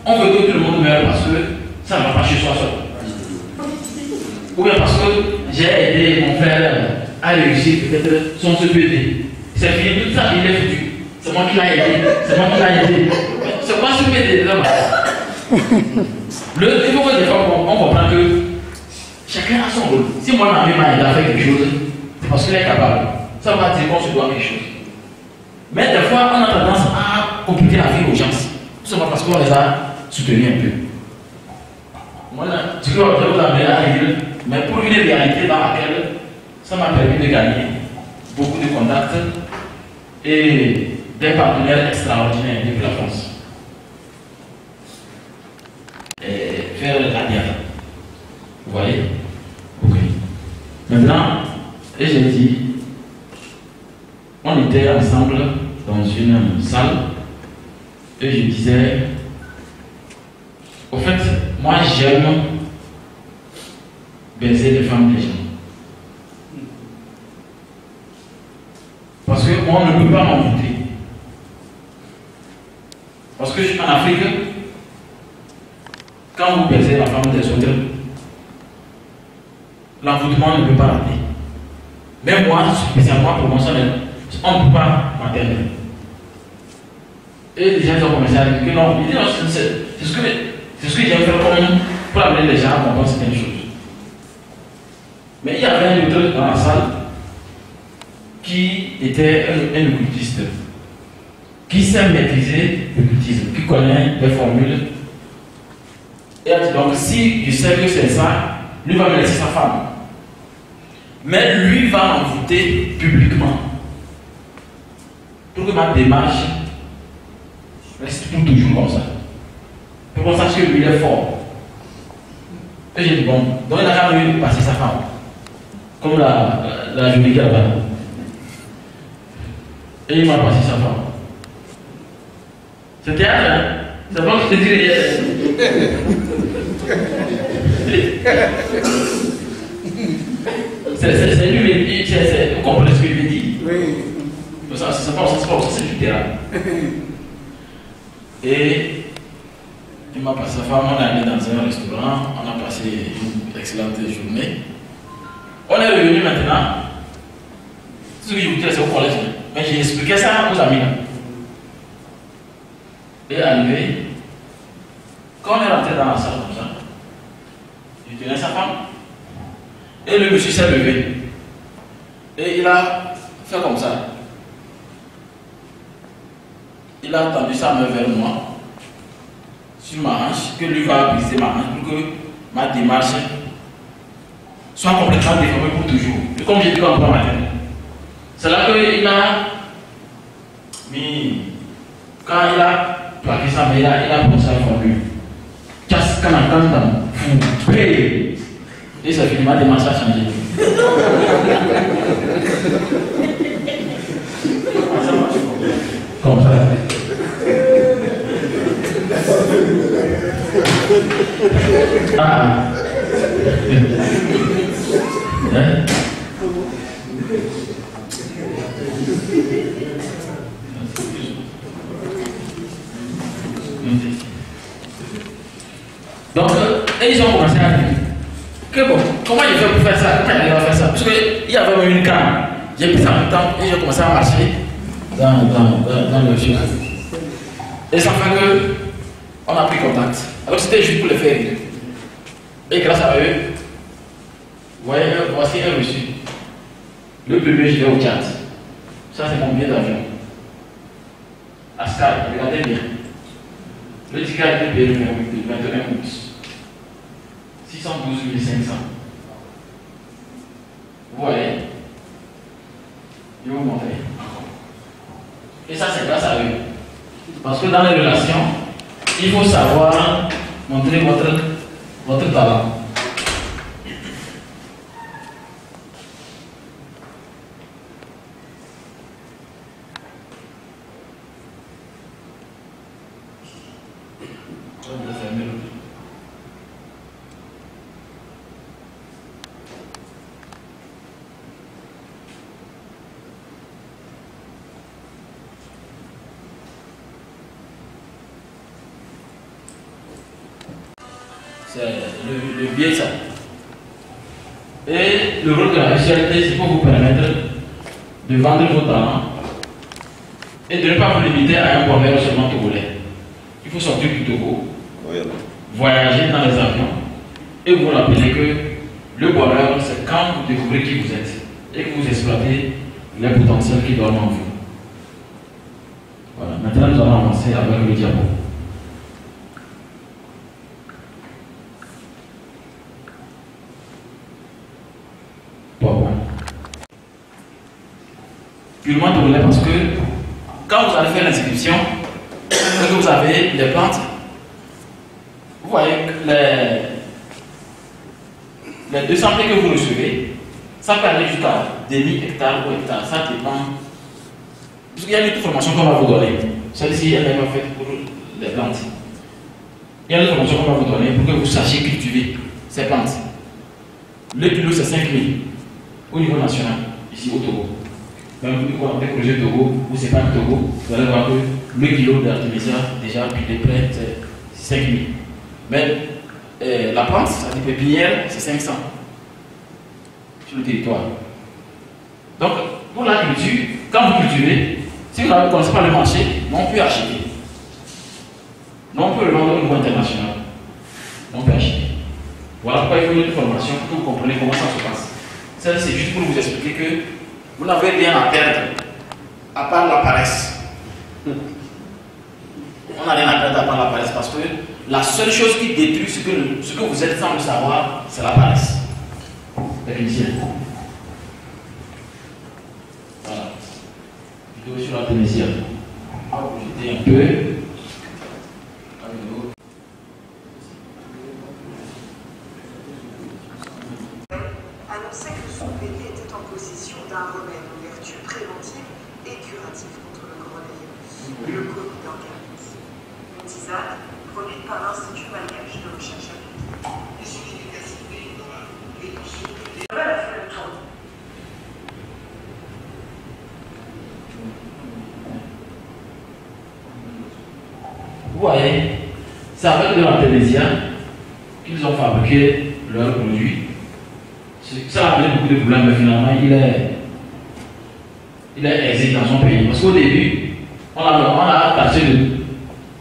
on veut que tout le monde meure parce que ça ne va pas chez soi seul. Ou bien parce que j'ai aidé mon frère à réussir peut-être son CPD. C'est fini, toute sa vie il est foutu. C'est moi qui l'ai aidé. C'est moi qui l'ai aidé. C'est quoi CPD là-bas? Il faut que des fois on comprend que chacun a son rôle. Si mon ami m'a aidé à faire quelque chose, c'est parce qu'il est capable. Ça va dire qu'on se doit quelque chose. Mais des fois, on a tendance à compliquer la vie aux gens. C'est pas parce qu'on les a soutenus un peu. Moi, ce que je vous amener à rire, mais pour une réalité dans laquelle ça m'a permis de gagner beaucoup de contacts et des partenaires extraordinaires depuis la France. Et faire la diade. Vous voyez? Ok. Maintenant, et j'ai dit, on était ensemble dans une salle. Et je disais, au fait, moi j'aime baiser les femmes des gens. Parce qu'on ne peut pas m'envoûter. Parce que en Afrique, quand vous baisez la femme des autres, l'envoûtement ne peut pas rater. Même moi, spécialement pour mon salaire, on ne peut pas m'atteindre. Et les gens ont commencé à dire que non, ils disent non, c'est ce que j'aime faire pour amener les gens à comprendre certaines choses. Mais il y avait un autre dans la salle qui était un occultiste, qui sait maîtriser l'occultisme, qui connaît les formules. Et elle dit donc, si je sais que c'est ça, lui va me laisser sa femme. Mais lui va m'envoûter publiquement. Pour que ma démarche reste pour toujours comme ça. Pour qu'on sache que lui il est fort. Et j'ai dit bon, donc il a quand même passer sa femme. Comme la journée qu'il a là. Et il m'a passé sa femme. C'est théâtre, hein? C'est pas que je te dis hier. C'est lui, vous comprenez ce que je lui dis? Oui. C'est pas ça, c'est du théâtre. Et il m'a passé sa femme, on est allé dans un restaurant, on a passé une excellente journée. On est revenu maintenant. Ce que je vous dis, c'est au collège. Mais j'ai expliqué ça aux amis. Et arrivé, quand on est rentré dans la salle comme ça, je tenais sa femme. Et le monsieur s'est levé. Et il a fait comme ça. Il a tendu sa main vers moi. sur ma hanche, que lui va briser ma hanche pour que ma démarche soit complètement déformée pour toujours. Et comme j'ai dit comme ça matin, c'est là qu'il a mis, quand il a plaqué ça, mais il a pensé à la formule. Casse Kanakanda, fou, paye. Et ça finit, ma démarche a changé. Comme ça. Ah. Hein? Donc, ils ont commencé à dire que bon, comment il fait pour faire ça? Comment il va faire ça? Parce qu'il y avait même une canne. J'ai pris ça en même temps et j'ai commencé à marcher dans le film. Et ça fait que on a pris contact. Alors c'était juste pour les faire rire. Et grâce à eux, voyez, voici un reçu. Le premier, je vais au Tchad. Ça, c'est mon billet d'avion. À Sky, regardez bien. Le ticket a été payé le 21 août. 612 500. Vous voyez? Je vais vous montrer encore. Et ça, c'est grâce à eux. Parce que dans les relations, il faut savoir montrer votre talent. C'est le biais ça. Et le rôle de la spécialité, c'est pour vous permettre de vendre vos talents et de ne pas vous limiter à un bonheur seulement togolais. Il faut sortir du Togo, voyager dans les avions et vous rappelez que le bonheur, c'est quand vous découvrez qui vous êtes et que vous exploitez les potentiels qui dorment en vous. Voilà, maintenant nous allons avancer avec le diapo. Purement togolais parce que quand vous allez faire l'inscription, que vous avez les plantes, vous voyez que les 200 pieds que vous recevez, ça peut aller jusqu'à demi-hectare ou hectare, ça dépend. Parce qu'il y a une autre formation qu'on va vous donner. Celle-ci, elle n'est pas faite pour les plantes. Il y a une autre formation qu'on va vous donner pour que vous sachiez cultiver ces plantes. Le kilo, c'est 5 000 au niveau national, ici au Togo. Même quand on fait projet Togo, ou c'est pas le Togo, vous allez voir que le kilo d'artémisia, déjà, puis les prêts, c'est 5 000. Mais la plante, ça dit pépinière, c'est 500 sur le territoire. Donc, pour la culture, quand vous cultivez, si vous ne connaissez pas le marché, on peut acheter. Non, on peut le vendre au niveau international. On peut acheter. Voilà pourquoi il faut une formation pour que vous compreniez comment ça se passe. Ça, c'est juste pour vous expliquer que vous n'avez rien à perdre, à part la paresse. On n'a rien à perdre à part la paresse parce que la seule chose qui détruit ce que vous êtes sans le savoir, c'est la paresse. Technicien. Voilà. Vidéo sur la Tunisie. On va vous jeter un peu. Annonçait que son pays était en possession d'un remède aux vertus préventives et curatives contre le coronavirus, le Covid-19. Une tisane produite par l'Institut malgache de recherche appliquée. Et son efficacité est poursuivie. Elle a fait le tour. Vous voyez, c'est avec de l'Indonésia qu'ils ont fabriqué leurs produits. Ça a amené beaucoup de problèmes, mais finalement, il est aisé dans son pays. Parce qu'au début, on a taxé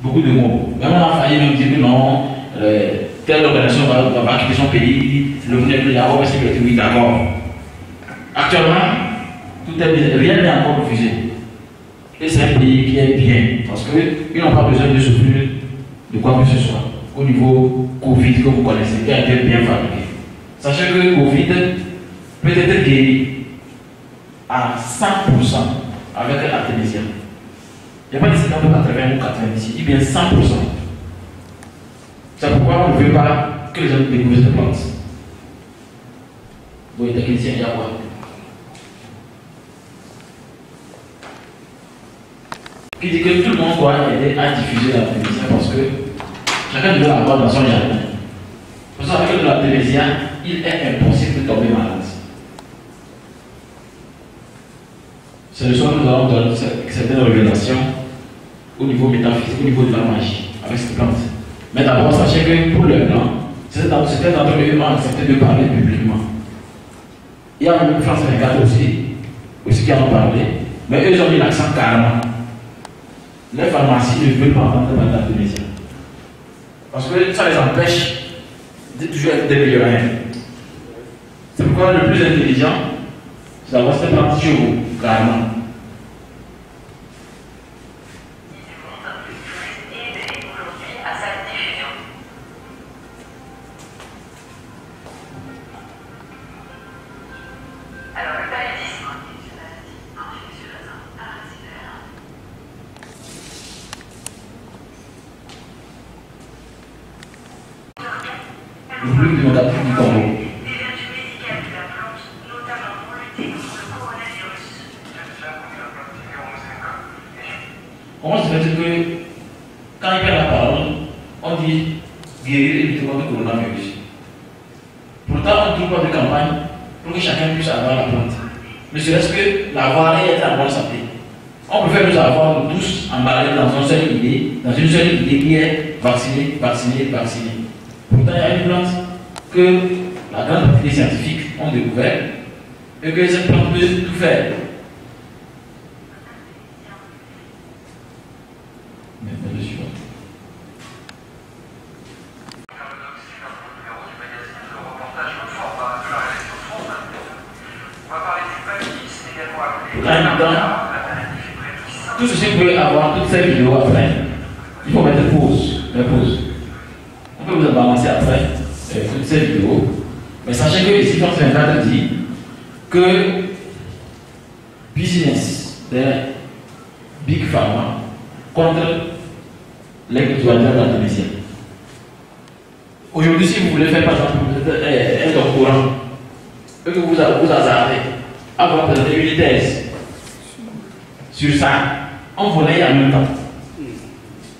beaucoup de mots. Même on a failli même dire que non, telle organisation va quitter son pays, le venir de la Europe, c'est oui, d'accord. Actuellement, tout est bien, rien n'est encore refusé. Et c'est un pays qui est bien, parce qu'ils n'ont pas besoin de souffrir de quoi que ce soit. au niveau Covid que vous connaissez, qui a été bien fabriqué. Sachez que le Covid peut être guéri à 100% avec l'artémisia. Il n'y a pas de 50 ou 80 ou 90, il dit bien 100%. C'est pourquoi on ne veut pas que les gens découvrent cette plante. Vous voyez, technicien, il y a quoi? Qui dit que tout le monde doit aider à diffuser l'artémisia parce que chacun doit l'avoir dans son jardin. Parce qu'avec de l'artémisia, il est impossible de tomber malade. C'est le soir que nous allons donner certaines révélations au niveau métaphysique, au niveau de la magie, avec cette plante. Mais d'abord, sachez que pour le blanc, certains d'entre eux ont accepté de parler publiquement. Il y a même France 24 aussi qui en ont parlé, mais eux ils ont mis l'accent carrément. Les pharmacies ne veulent pas entendre parler d'artémisia. Parce que ça les empêche de toujours être des meilleurs. C'est pourquoi le plus intelligent, c'est d'avoir cette plante sur vous, carrément. Le plus démocratique du Congo. Des vertus médicales de la plante, notamment pour lutter contre le coronavirus. Comment se fait-il que quand il perd la parole, on dit guérir et lutter contre le coronavirus? Pourtant, on ne trouve pas de campagne pour que chacun puisse avoir la plante. Ne serait-ce que l'avoir et être en bonne santé. On préfère nous avoir tous emballés dans une seule idée qui est vacciner, vacciner, vacciner. Pourtant, il y a une plante que la grande partie des scientifiques ont découvert et que cette plante peut tout faire. Maintenant, le suivant. Tout ceci peut avoir toutes ces vidéos après. Il faut mettre pause. On peut vous en balancer après toutes ces vidéos. Mais sachez que ici, France 24 dit que business des Big Pharma contre les cultivateurs d'artémisia. Aujourd'hui, si vous voulez faire par exemple un doctorant et que vous hasardez à vous présenter une thèse sur ça, on voulait en même temps.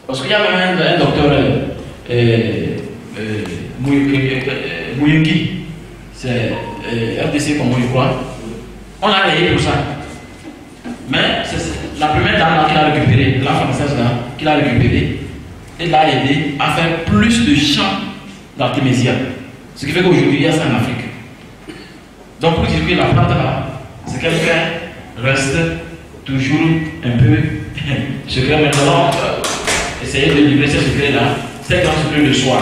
Parce qu'il y a même un docteur Mouyungi, c'est RDC comme je crois. On a rayé pour ça. Mais c'est la première dame qui l'a récupéré, la française là, qui l'a récupéré, et l'a aidé à faire plus de champs d'artémisia. Ce qui fait qu'aujourd'hui, il y a ça en Afrique. Donc pour dire que la plante là, c'est quelqu'un reste toujours un peu secret. Maintenant, essayer de livrer ces secrets là, c'est grand secret de soi.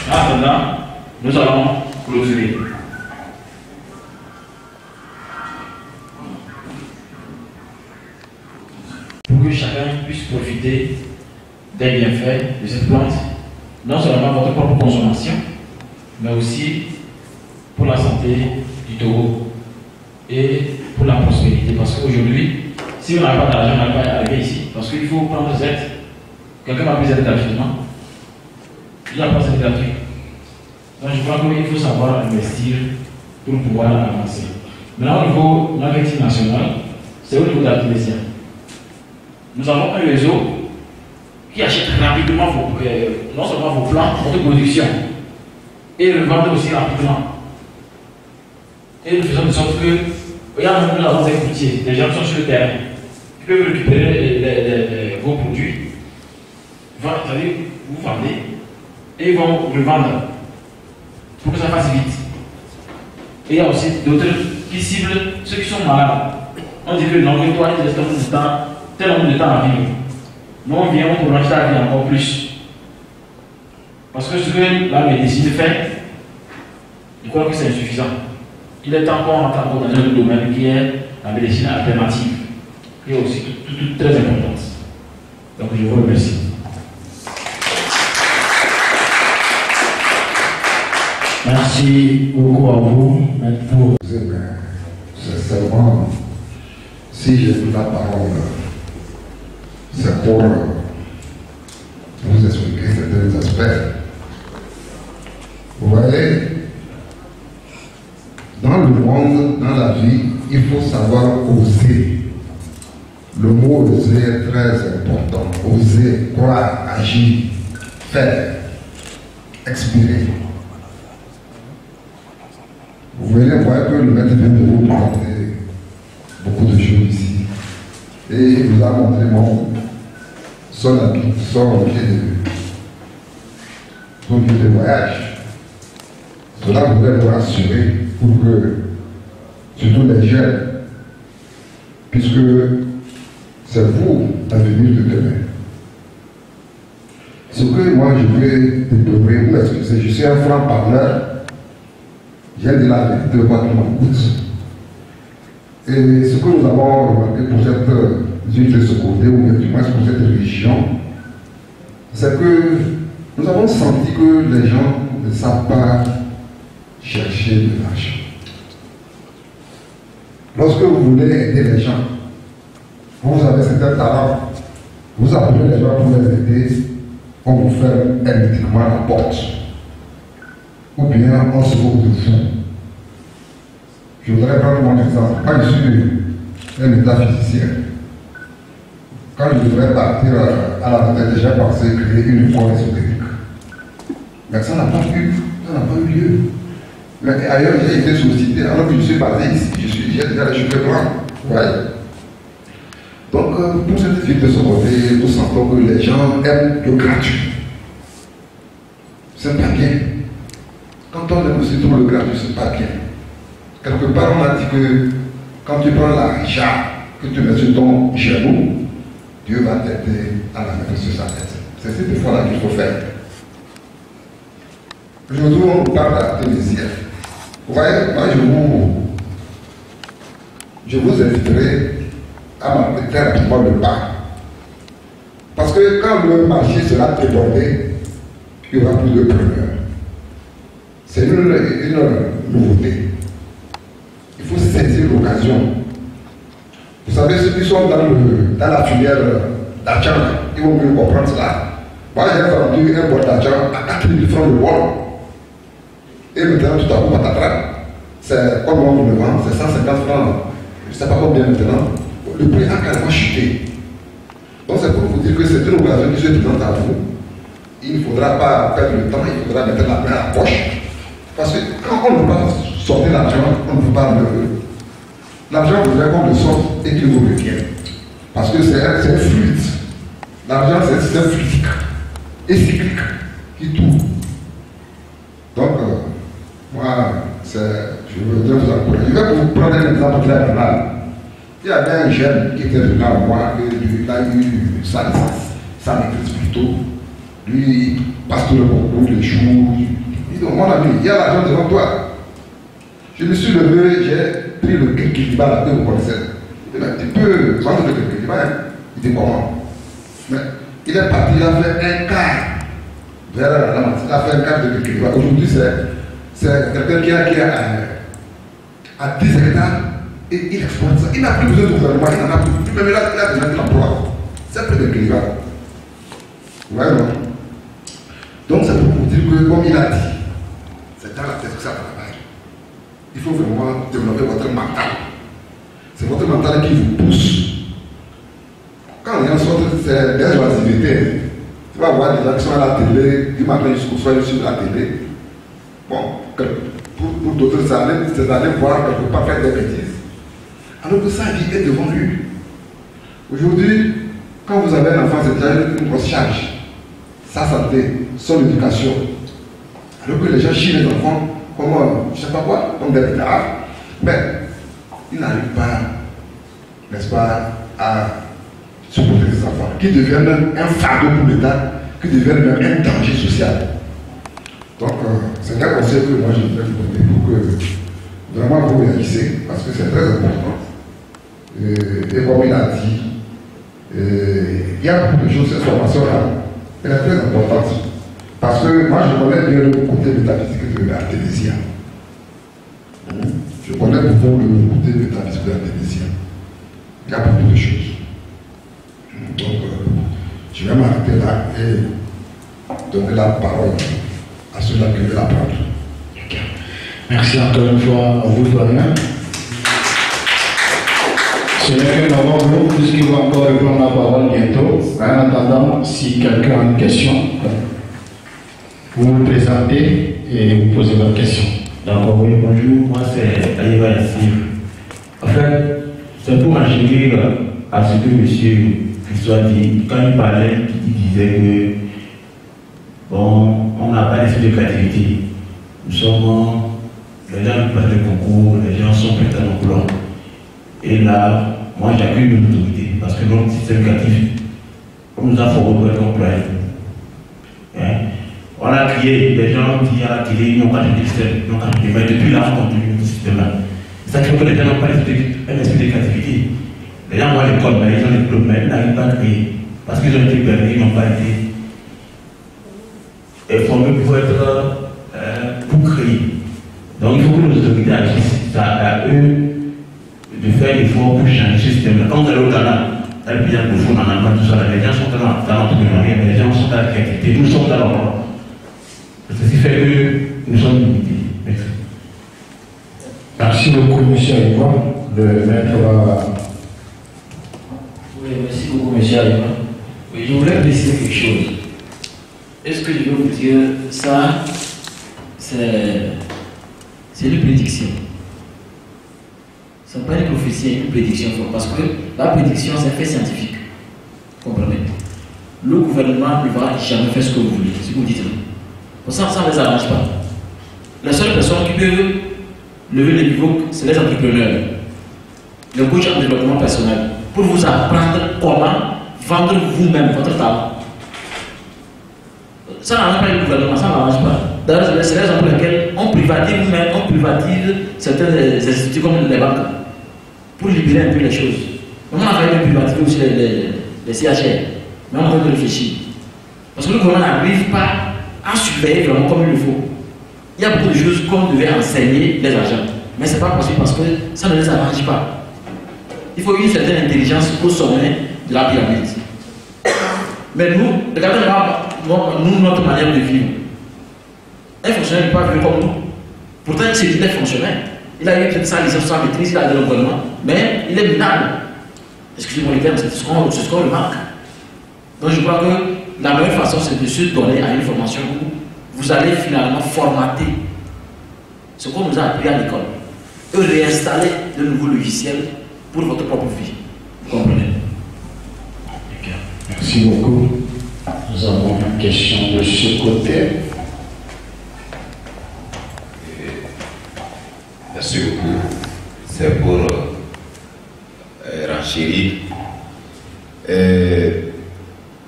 Maintenant, nous allons clôturer. Pour que chacun puisse profiter des bienfaits de cette plante, non seulement pour votre propre consommation, mais aussi pour la santé du Togo et pour la prospérité. Parce qu'aujourd'hui, si on n'a pas d'argent, on n'a pas arriver ici. Parce qu'il faut prendre Z. Quelqu'un m'a pris Z gratuitement. Il n'a pas Z gratuit. Donc je crois qu'il faut savoir investir pour pouvoir avancer. Maintenant, au niveau marketing national, c'est au niveau d'artémisia. Nous avons un réseau qui achète rapidement non seulement vos plants, votre production, et le vendre aussi rapidement. Et nous faisons de sorte que, regardez, nous avons des courtiers, des gens qui sont sur le terrain, qui peuvent récupérer vos produits, c'est-à-dire vous vendez, et ils vont revendre pour que ça fasse vite. Et il y a aussi d'autres qui ciblent ceux qui sont malades. On dit que non, que toi, il reste tel nombre de temps à vivre. Nous, on vient, on prolonge ta vie encore plus. Parce que ce que la médecine fait, je crois que c'est insuffisant. Il est temps qu'on rentre encore dans un autre domaine qui est la médecine alternative, qui est aussi très importante. Donc, je vous remercie. Merci beaucoup à vous. Pour... C'est seulement, si j'ai pris la parole, c'est pour vous expliquer certains aspects. Vous voyez, dans le monde, dans la vie, il faut savoir oser. Le mot oser est très important. Oser, croire, agir, faire, expirer. Vous voyez, que le maître vient de vous présenter beaucoup de choses ici. Et il vous a montré son lieu de voyage. Cela voudrait vous rassurer pour que, surtout les jeunes, puisque c'est vous l'avenir de demain. Ce que moi je vais déplorer, ou est-ce que je suis un franc parleur, j'ai dit la vérité de quoi qui m'écoute. Et ce que nous avons remarqué pour cette huile de ce côté, ou du moins pour cette religion, c'est que nous avons senti que les gens ne savent pas chercher de l'argent. Lorsque vous voulez aider les gens, vous avez certains talents, vous appelez les gens pour les aider, on vous ferme hermétiquement la porte. Ou bien on se moque de vous. Je voudrais prendre mon exemple. Moi, je suis un métaphysicien. Quand je devrais partir à la retraite, j'ai pensé créer une école ésotérique. Mais ça n'a pas eu lieu. Mais ailleurs, j'ai été sollicité, alors que je suis basé ici, j'ai déjà les cheveux blancs. Ouais. Donc, pour cette vie de ce côté, nous sentons que les gens aiment le gratuit. C'est pas bien. Quand on aime aussi trop le gratuit, c'est pas bien. Quelque part, on a dit que quand tu prends l'argent que tu mets sur ton genou, Dieu va t'aider à la mettre sur sa tête. C'est cette fois-là qu'il faut faire. Aujourd'hui, on parle de la thénésienne. Vous voyez, moi je vous inviterai à m'appeler très rapidement le pas. Parce que quand le marché sera débordé, il y aura plus de preneurs. C'est une nouveauté. Il faut saisir l'occasion. Vous savez, ceux qui sont dans la filière d'argent, ils vont mieux comprendre cela. Moi, j'ai vendu un bol d'argent à 4 000 francs le bol. Et maintenant, tout à coup, patatras, c'est comme on le vend, c'est 150 francs. Je ne sais pas combien maintenant. Le prix a carrément chuté. Donc, c'est pour vous dire que c'est une occasion qui se présente à vous. Il ne faudra pas perdre le temps, il faudra mettre la main à la poche. Parce que quand on ne peut pas sortir l'argent, on ne peut pas le. L'argent voudrait qu'on le sorte et qu'il vous revienne. Parce que c'est un fluide. L'argent, c'est un système fluidique et cyclique qui tourne. Donc, moi, je voudrais vous encourager. Je vais vous prendre un exemple très banal. Il y avait un jeune qui était venu à moi, il a eu sa maîtrise plutôt. Lui, il passe tout le beaucoup, les jours. Il dit, mon ami, il y a l'argent devant toi. Je me suis levé, j'ai pris le kékéliba là que vous connaissez. Il dit, tu peux vendre le kékéliba. Il dit, comment? Mais il est parti, il a fait un quart vers la matinée, il a fait un quart de kékéliba. Aujourd'hui, c'est quelqu'un qui a 10 hectares et il exporte ça. Il n'a plus besoin de gouvernement, il n'en a plus. Même là, il a déjà de l'emploi. C'est plus de kékéliba. Vous voyez, non? Donc, c'est pour vous dire que, comme il a dit, c'est dans la tête que ça travaille. Il faut vraiment développer votre mental. C'est votre mental qui vous pousse. Quand les gens sortent, c'est des oisivetés. Tu vas voir des gens qui sont à la télé, du matin jusqu'au soir, sur la télé. Bon, pour d'autres, c'est d'aller voir quelque part faire des bêtises. Alors que sa vie est devant lui. Aujourd'hui, quand vous avez un enfant, c'est déjà une grosse charge. Sa santé, son éducation. Alors que les gens chient les enfants comme, je ne sais pas quoi, comme des pétards. Mais ils n'arrivent pas, n'est-ce pas, à supporter ces enfants, qui deviennent un fardeau pour l'État, qui deviennent même un danger social. Donc, c'est un conseil que moi je voudrais vous donner pour que vraiment vous réagissez, parce que c'est très important. Et comme il a dit, il y a beaucoup de choses, cette formation-là, elle est très importante. Parce que moi, je connais bien le côté métaphysique de l'Artémisia. Je connais beaucoup le côté métaphysique de l'Artémisia. Il y a beaucoup de choses. Donc, je vais m'arrêter là et donner la parole à ceux-là qui veulent apprendre. Merci encore une fois à vous, doyen. Ce n'est qu'un avant-goût, puisqu'il va encore reprendre la parole bientôt. En attendant, si quelqu'un a une question, vous vous présentez et vous posez votre question. D'accord, oui, bonjour, moi c'est Aïva Yassir. En fait, c'est pour enchérir à ce que M. Christophe a dit, quand il parlait, il disait que, bon, on n'a pas d'esprit de créativité. Nous sommes, les gens passent le concours, les gens sont prêts à nos plans. Et là, moi j'accueille l'autorité, parce que notre système éducatif, on nous a formé pour être employés. On a crié, les gens qui ont tiré, ils n'ont pas de système, mais depuis là, on continue ce système-là. Ça fait que les gens n'ont pas un esprit de créativité. Les gens vont à l'école, mais ils ont des diplômes, mais ils n'arrivent pas à créer. Parce qu'ils ont été perdus, ils n'ont pas été formés pour créer. Donc il faut que nos autorités agissent. C'est à eux de faire l'effort pour changer ce système-là. Quand vous allez au Ghana, dans le pays anglophone, on n'a pas tout ça. Les gens sont dans l'entrepreneuriat, mais les gens sont dans la créativité. Nous sommes dans l'emploi. Ceci fait que nous sommes limités. Merci. Merci beaucoup, M. Aïva. Le maître va. Oui, merci beaucoup, M. Aïva. Oui, je voulais préciser quelque chose. Est-ce que je veux vous dire ça, c'est une prédiction. Ce n'est pas une prophétie, c'est une prédiction. Parce que la prédiction, c'est un fait scientifique. Vous comprenez? Le gouvernement ne va jamais faire ce que vous voulez, ce que vous dites. Ça ne les arrange pas. Les seules personnes qui peuvent lever le niveau, c'est les entrepreneurs. Le coach en développement personnel. Pour vous apprendre comment vendre vous-même votre talent. Ça n'arrange pas le gouvernement, ça n'arrange pas. D'ailleurs, c'est la raison pour laquelle on privatise nous-mêmes, on privatise certains instituts comme les banques. Pour libérer un peu les choses. On a failli privatiser aussi les CHR. Mais on va réfléchir. Parce que le gouvernement n'arrive pas à surveiller vraiment comme il le faut. Il y a beaucoup de choses qu'on devait enseigner les agents. Mais ce n'est pas possible parce que ça ne les arrange pas. Il faut une certaine intelligence au sommet de la pyramide. Mais nous, regardez nous, notre manière de vivre. Un fonctionnaire n'est pas vu comme nous. Pourtant, c'est un fonctionnaire. Il a eu peut-être sa licence, sa maîtrise, il a de l'environnement, mais il est minable. Excusez-moi les termes, c'est ce qu'on remarque. Donc je crois que la meilleure façon, c'est de se donner à une formation où vous allez finalement formater ce qu'on nous a appris à l'école et réinstaller de nouveaux logiciels pour votre propre vie. Vous comprenez? Merci beaucoup. Nous avons une question de ce côté. Merci beaucoup. C'est pour renchérir.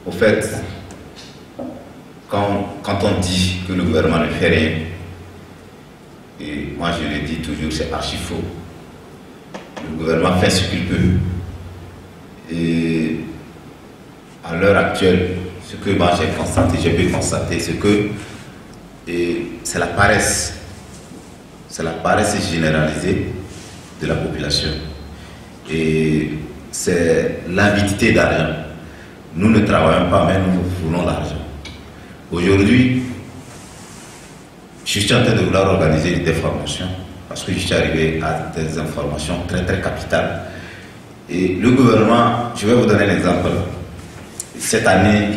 Au fait, quand on dit que le gouvernement ne fait rien, et moi je le dis toujours, c'est archi faux. Le gouvernement fait ce qu'il peut. Et à l'heure actuelle, ce que moi j'ai constaté, j'ai pu constater, c'est que c'est la paresse. C'est la paresse généralisée de la population. Et c'est l'avidité d'argent. Nous ne travaillons pas, mais nous voulons l'argent. Aujourd'hui, je suis en train de vouloir organiser des formations parce que je suis arrivé à des informations très très capitales. Et le gouvernement, je vais vous donner un exemple. Cette année,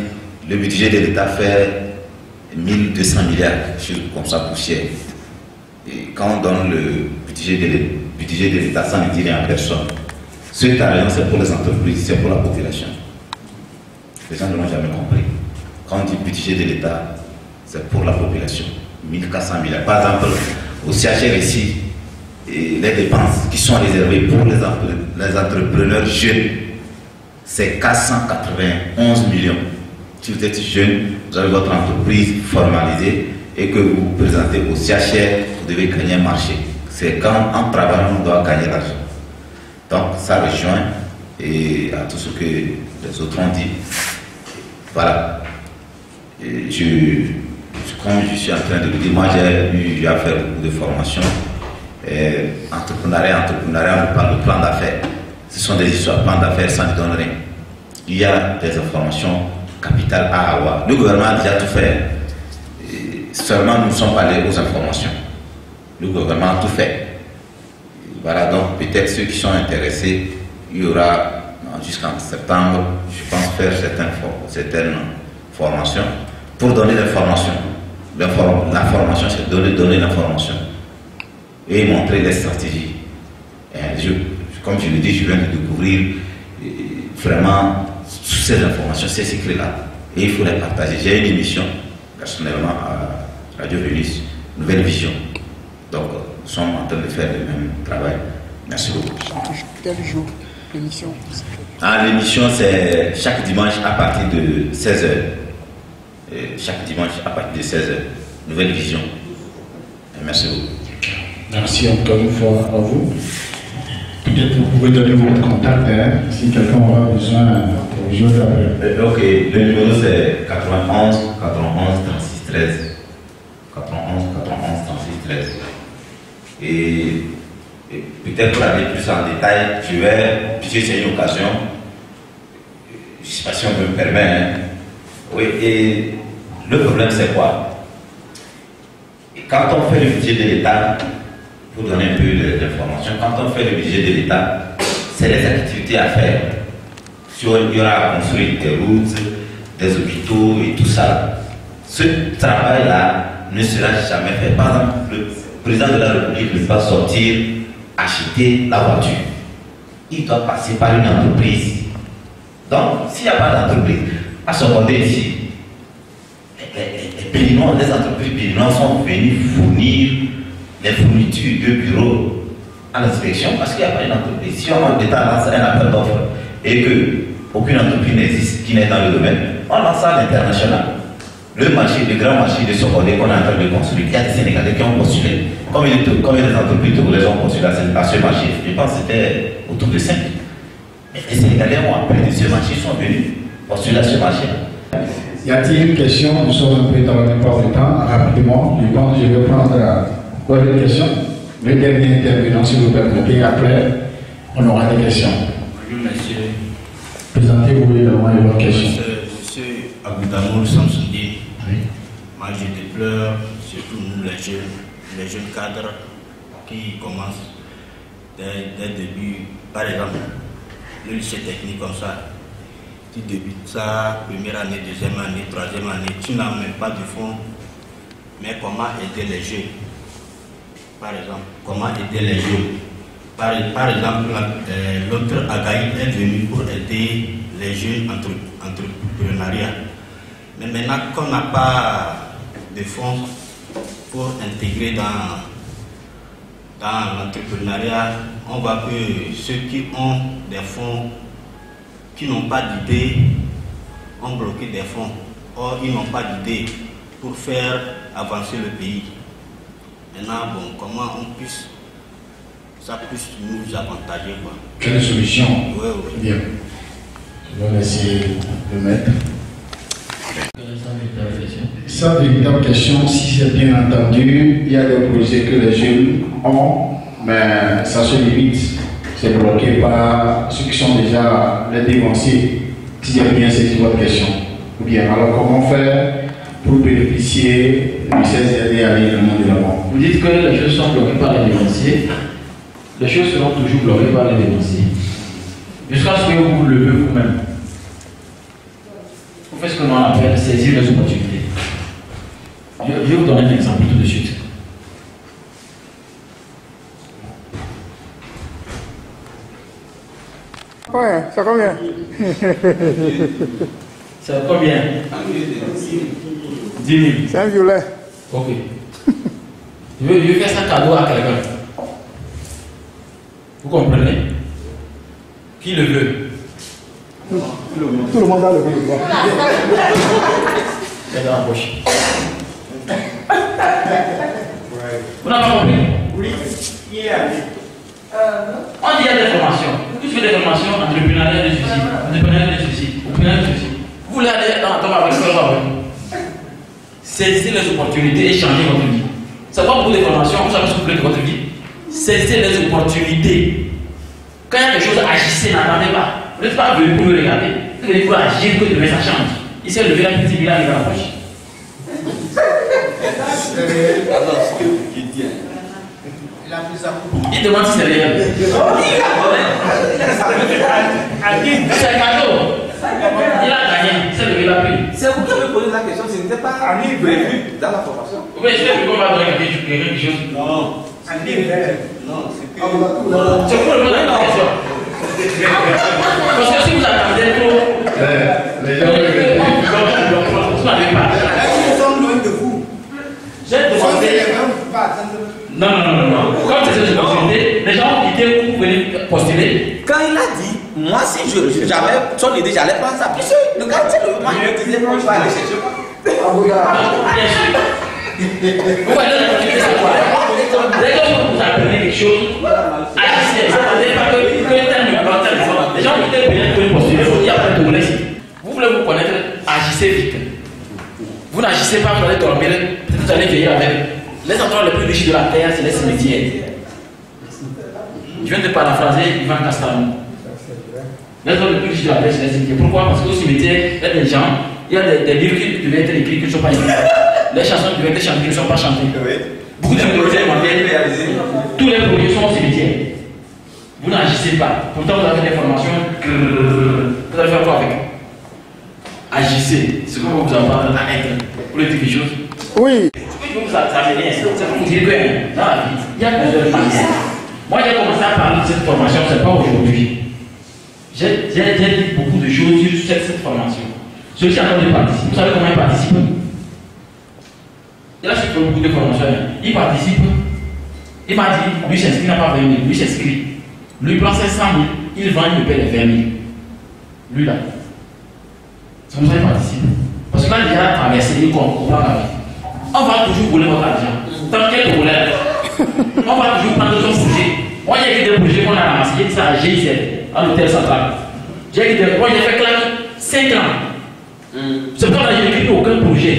le budget de l'État fait 1200 milliards, chose comme ça, poussière. Et quand on donne le budget de l'État, ça ne dit rien à personne. Cet argent, c'est pour les entreprises, c'est pour la population. Les gens ne l'ont jamais compris. Quand on dit budget de l'État, c'est pour la population. 1400 milliards. Par exemple, au CHR ici, et les dépenses qui sont réservées pour les entrepreneurs jeunes, c'est 491 millions. Si vous êtes jeune, vous avez votre entreprise formalisée et que vous vous présentez au CHR, vous devez gagner un marché. C'est quand en travaillant, on doit gagner l'argent. Donc ça rejoint et à tout ce que les autres ont dit. Voilà. Et comme je suis en train de le dire, moi j'ai eu à faire beaucoup de formations. Entrepreneuriat, le plan d'affaires. Ce sont des histoires, plan d'affaires, ça ne donne rien. Il y a des informations capitales à avoir. Le gouvernement a déjà tout fait. Seulement nous ne sommes pas allés aux informations. Le gouvernement a tout fait. Voilà, donc peut-être ceux qui sont intéressés, il y aura jusqu'en septembre, je pense, faire certaines formations pour donner l'information. La formation, c'est donner l'information et montrer les stratégies. Comme je l'ai dit, je viens de découvrir vraiment toutes ces informations, ces secrets-là. Et il faut les partager. J'ai une émission, personnellement, à Radio Vénus, Nouvelle Vision. Donc, nous sommes en train de faire le même travail. Merci beaucoup. Quel jour l'émission? L'émission, c'est chaque dimanche à partir de 16h. Chaque dimanche à partir de 16h. Nouvelle Vision. Merci beaucoup. Merci encore une fois à vous. Peut-être vous pouvez donner votre contact si quelqu'un aura besoin pour jouer après. Ok, le numéro c'est 91 91 36 13. 91 91 36 13. Et peut-être pour aller plus en détail, puisque c'est une occasion, je ne sais pas si on me permet. Oui, et le problème c'est quoi? Et quand on fait le budget de l'État, pour donner un peu d'informations, quand on fait le budget de l'État, c'est les activités à faire. Il y aura à construire des routes, des hôpitaux et tout ça. Ce travail-là ne sera jamais fait. Par exemple, le président de la République ne peut pas sortir, acheter la voiture. Il doit passer par une entreprise. Donc, s'il n'y a pas d'entreprise, à seconder ici, les entreprises péninoises sont venues fournir les fournitures de bureaux à l'inspection parce qu'il n'y a pas une entreprise. Si on l'État lance un appel d'offres et qu'aucune entreprise n'existe qui n'est dans le domaine, on lance ça à l'international. Le grand marché de Sokondé qu'on est en train de construire, il y a des Sénégalais qui ont postulé. Combien des entreprises togolaises ont postulé à ce marché? Je pense que c'était autour de 5. Mais les Sénégalais ont appelé de ce marché, sont venus postuler à ce marché. Y a-t-il une question? Nous sommes un peu dans le temps de temps. Rapidement, je pense que je vais prendre une question. Le dernier intervenant, si vous permettez, après, on aura des questions. Bonjour, monsieur. Présentez-vous également votre question. Monsieur Aboudamour Samsoudi. Oui. Moi, je déplore surtout nous, les jeunes cadres qui commencent dès le début. Par exemple, le lycée technique comme ça. Tu débutes ça, première année, deuxième année, troisième année, tu n'as même pas de fonds. Mais comment aider les jeunes? Par exemple, comment aider les jeunes? Par exemple, l'autre Agaï est venu pour aider les jeunes entrepreneuriat. Mais maintenant qu'on n'a pas de fonds pour intégrer dans l'entrepreneuriat, on voit que ceux qui ont des fonds, qui n'ont pas d'idée, ont bloqué des fonds. Or, ils n'ont pas d'idée pour faire avancer le pays. Maintenant, bon, comment ça puisse nous avantager, quoi. Quelle solution? Oui, oui. Bien. Je vais essayer de mettre. Sans véritable question, si c'est bien entendu, il y a des projets que les jeunes ont, mais ça se limite. C'est bloqué par ceux qui sont déjà les dévanciers. Si j'ai bien saisi votre question. Ou bien, alors comment faire pour bénéficier de ces aides et aller dans le monde de l'avant? Vous dites que les choses sont bloquées par les dévanciers. Les choses seront toujours bloquées par les dévanciers. Jusqu'à ce que vous le levez vous-même. Vous faites ce que l'on appelle saisir les opportunités. Je vais vous donner un exemple tout de suite. Ouais, c'est combien? C'est combien? 10 000. C'est un violet. Ok. Je vais faire ça cadeau à quelqu'un. Vous comprenez? Qui le veut? Tout le monde a le veut. C'est dans la poche. Vous n'avez pas compris? Oui. On dit il y a des formations. Vous faites des formations, entrepreneuriat de ceci, entrepreneuriat de ceci, entrepreneuriat de ceci. Vous voulez aller dans avec ce Saisissez les opportunités et changez votre vie. C'est pas beaucoup de formations, vous savez ce que vous voulez de votre vie. Saisissez les opportunités. Quand il y a quelque chose, agissez, n'attendez pas. Vous n'êtes pas venu pour me regarder. Vous venez pour agir, que demain ça change. Il s'est levé la petite ville, il arrive à la poche. Il demande si c'est réel. C'est un cadeau. Il a gagné, il s'est levé la pluie. C'est vous qui avez posé la question, ce n'était pas prévu dans la formation. Oui, je sais qu'on va donner quelque chose. Non. Non, c'est que. C'est pour le la question. Parce que si vous attendez trop, Les gens vous n'avez pas. Nous sommes loin de vous. J'ai demandé. Non. Comme c'est cette opportunité, les gens ont quitté pour venir postuler. Quand il a dit, moi si j'avais son idée, j'allais prendre ça. Puisque le gars, tu sais, le moment il disait, moi je vais aller chercher quoi. Bien sûr. Vous voyez l'opportunité, c'est quoi? Dès que vous apprenez quelque chose, agissez. Attendez pas que tel ne prend tel exemple. Les gens qui étaient venus pour postuler, il y a plein de problèmes ici. Vous voulez vous connaître, agissez vite. Vous n'agissez pas, vous allez dormir, peut-être vous allez vieillir avec. Les endroits les plus riches de la terre, c'est les cimetières. Je viens de paraphraser Ivan Castalmo. Les endroits les plus riches de la terre, c'est les cimetières. Pourquoi? Parce qu'au cimetière, il y a des gens, il y a des livres qui devaient être écrits qui ne sont pas écrits. Les chansons devaient être chantées qui ne sont pas chantées. Beaucoup de projets réalisés. Tous les projets sont au cimetière. Vous n'agissez pas. Pourtant, vous avez des formations. Vous allez faire quoi avec? Agissez. C'est ce qu'on vous apprend à être. Vous voulez dire quelque chose? Oui. Vous amener, c'est pour vous dire que dans la vie, il y a plusieurs manières. Moi, j'ai commencé à parler de cette formation, ce n'est pas aujourd'hui. J'ai dit beaucoup de choses sur cette formation. Celui qui est en train de participer, vous savez comment il participe? Il a fait beaucoup de formations. Il participe. Il m'a dit, lui s'inscrit, il n'a pas 20 000. Lui s'inscrit. Lui prend 500 000, il vend, il me paie les 20 000. Lui là. C'est comme ça qu'il participe. Parce que là, il a traversé, il comprend la vie. On va toujours voler votre argent. Tant qu'elle voleur, on va toujours prendre son projet. Moi, j'ai écrit des projets qu'on a ramassés. J'ai dit ça à GIZ, à l'hôtel central. Moi, j'ai fait classe 5 ans. C'est pourquoi je n'ai écrit aucun projet.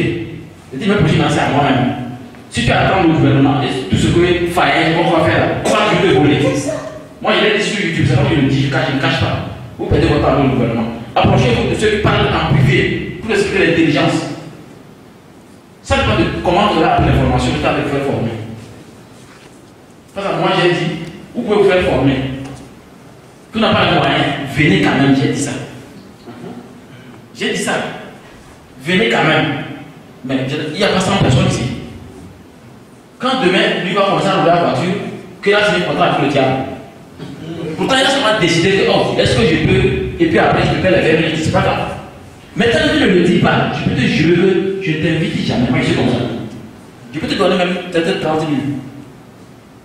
J'ai dit, mes projets, c'est à moi-même. Si tu attends le gouvernement et tout ce que Faye, on va faire, on va toujours voler. Moi, je l'ai dit sur YouTube, c'est comme je le dis, je ne cache pas. Vous perdez votre temps au gouvernement. Approchez-vous de ceux qui parlent en privé pour expliquer l'intelligence. Ça dépend de comment vous avez appris l'information, vous avez fait former. Parce que moi j'ai dit, vous pouvez vous faire former. Vous n'avez pas les moyens, venez quand même, j'ai dit ça. J'ai dit ça. Venez quand même. Mais il n'y a pas 100 personnes ici. Quand demain, lui va commencer à rouler la voiture, qu'il a signé un contrat avec le diable. Pourtant, il a seulement décidé que, oh, est-ce que je peux, et puis après, je peux faire les verres, c'est pas grave. Mais tant que tu ne le dis pas, je peux te jurer que je ne t'invite jamais. Moi, je suis comme ça. Je peux te donner même peut-être 30 000.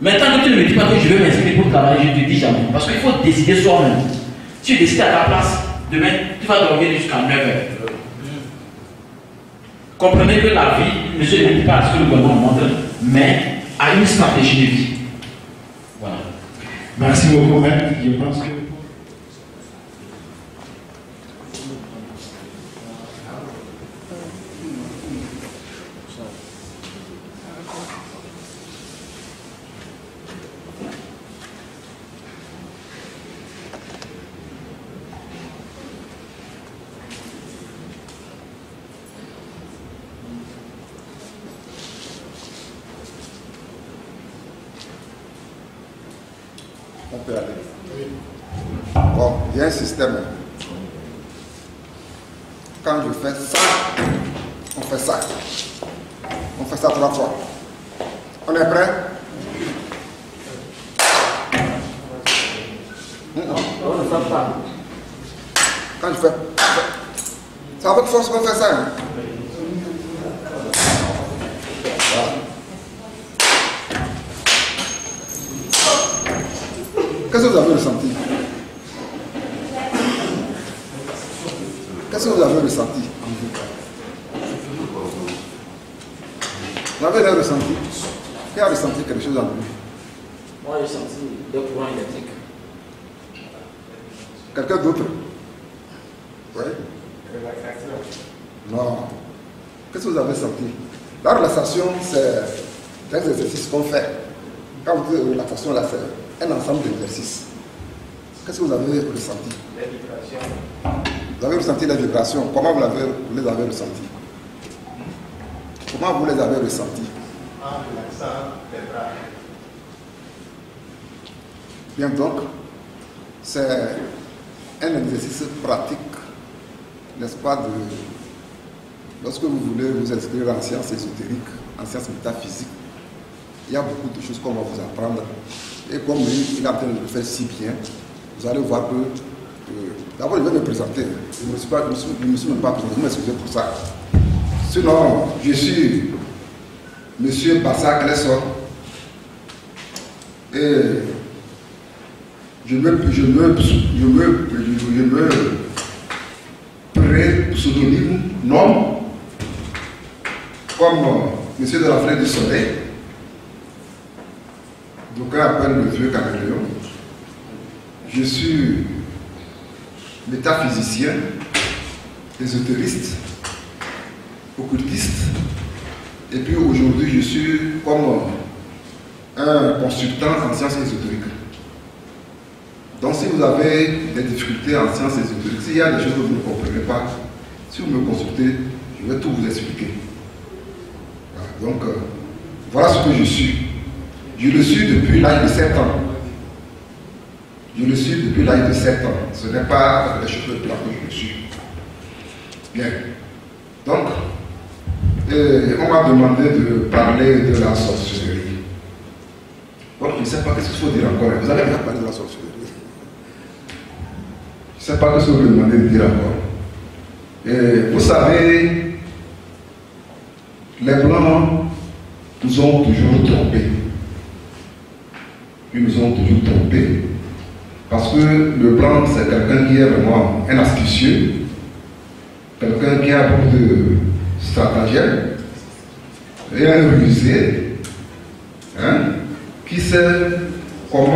Mais tant que tu ne me dis pas que je veux m'inscrire pour travailler, je ne te dis jamais. Parce qu'il faut décider soi-même. Si tu décides à ta place, demain, tu vas dormir jusqu'à 9 h. Comprenez que la vie ne se limite pas à ce que le gouvernement montre, mais à une stratégie de vie. Voilà. Merci beaucoup, maître. Je pense que. On peut aller. Bon, il y a un système. Quand je fais ça, on fait ça. On fait ça 3 fois. On est prêt? Non, on ne fait pas. Quand je fais... C'est avec force qu'on fait ça. Hein? Voilà. Qu'est-ce que vous avez ressenti? Qu'est-ce que vous avez ressenti? Vous avez rien ressenti? Qui a ressenti quelque chose en lui? Moi, j'ai senti des courants électriques. Quelqu'un d'autre? Oui? Non. Qu'est-ce que vous avez senti? La relaxation, c'est un exercice qu'on fait. Quand vous dites relaxation, là, c'est un ensemble d'exercices. Qu'est-ce que vous avez ressenti? Les vibrations. Vous avez ressenti les vibrations. Comment vous les avez ressenties? Comment vous les avez ressenties? En relaxant les bras. Bien, donc, c'est un exercice pratique, n'est-ce pas, lorsque vous voulez vous inscrire en sciences ésotériques, en sciences métaphysiques, il y a beaucoup de choses qu'on va vous apprendre. Et comme il est en train de le faire si bien, vous allez voir que... D'abord, je vais me présenter. Je ne me suis même pas présenté, je m'excuse pour ça. Sinon, je suis M. Bassa Klesson. Et je me pseudonyme, nom, comme Monsieur de la Flèche du Soleil. D'aucuns appellent le vieux caméléon. Je suis métaphysicien, ésotériste, occultiste, et puis aujourd'hui je suis comme un consultant en sciences ésotériques. Donc si vous avez des difficultés en sciences ésotériques, s'il y a des choses que vous ne comprenez pas, si vous me consultez, je vais tout vous expliquer. Voilà. Donc voilà ce que je suis. Je le suis depuis l'âge de 7 ans. Je le suis depuis l'âge de 7 ans. Ce n'est pas les cheveux plats que je le suis. Bien. Donc, on m'a demandé de parler de la sorcellerie. Donc, je ne sais pas ce qu'il faut dire encore. Vous avez déjà parlé de la sorcellerie. Je ne sais pas ce que vous me demandez de dire encore. Vous savez, les Blancs nous ont toujours trompés. Ils nous ont toujours trompés. Parce que le blanc, c'est quelqu'un qui est vraiment un astucieux, quelqu'un qui a beaucoup de stratagèmes, et un rusé, hein, qui sait comment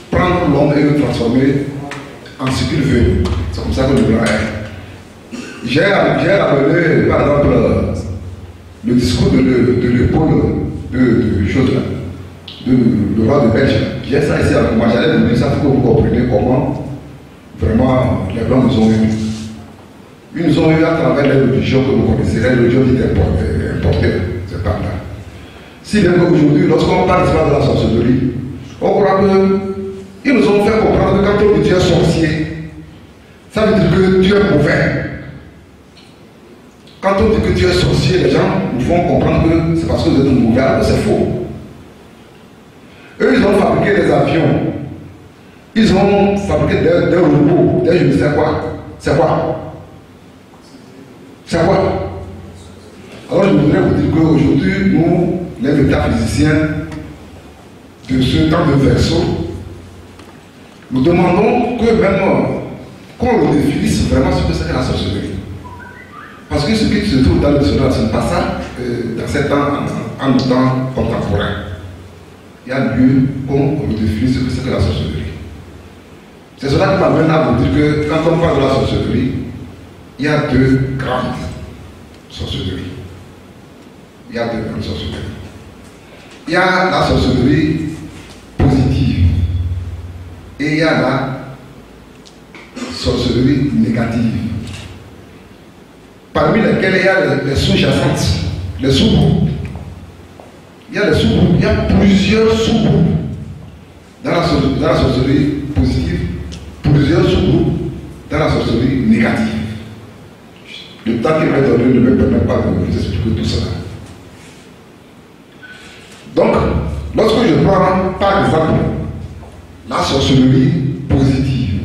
prendre l'homme et le transformer en ce qu'il veut. C'est comme ça que le blanc est. J'ai amené, par exemple, le discours de l'épaule de chose là. Le roi de Belge. J'ai ça ici avec moi, j'allais vous dire ça pour que vous compreniez comment vraiment les Blancs nous ont eu. Ils nous ont eu à travers les religions que vous connaissez, les religions dites importées, c'est par là. Si bien qu'aujourd'hui, lorsqu'on parle de la sorcellerie, on croit qu'ils nous ont fait comprendre que quand on dit Dieu est sorcier, ça veut dire que Dieu est mauvais. Quand on dit que Dieu est sorcier, les gens nous font comprendre que c'est parce que vous êtes mauvais, alors c'est faux. Eux, ils ont fabriqué des avions. Ils ont fabriqué des robots, des je ne sais quoi. C'est quoi? C'est quoi? Alors je voudrais vous dire qu'aujourd'hui, nous, les métaphysiciens de ce temps de Verseau, nous demandons que même qu'on le définisse vraiment ce que c'est la sorcellerie. Parce que ce qui se trouve dans le dictionnaire, ce n'est pas ça dans ces temps, en nos temps contemporains. Il y a lieu qu'on redéfinisse ce que c'est que la sorcellerie. C'est cela qui m'amène à vous dire que quand on parle de la sorcellerie, il y a deux grandes sorcelleries. Il y a deux grandes sorcelleries. Il y a la sorcellerie positive et il y a la sorcellerie négative. Parmi lesquelles il y a les sous-jacentes, les sous-groupes. Il y a des sous-groupes, il y a plusieurs sous-groupes dans la sorcellerie positive, plusieurs sous-groupes dans la sorcellerie négative. Le temps qu'il m'a donné ne me permet pas de vous expliquer tout cela. Donc, lorsque je prends par exemple la sorcellerie positive,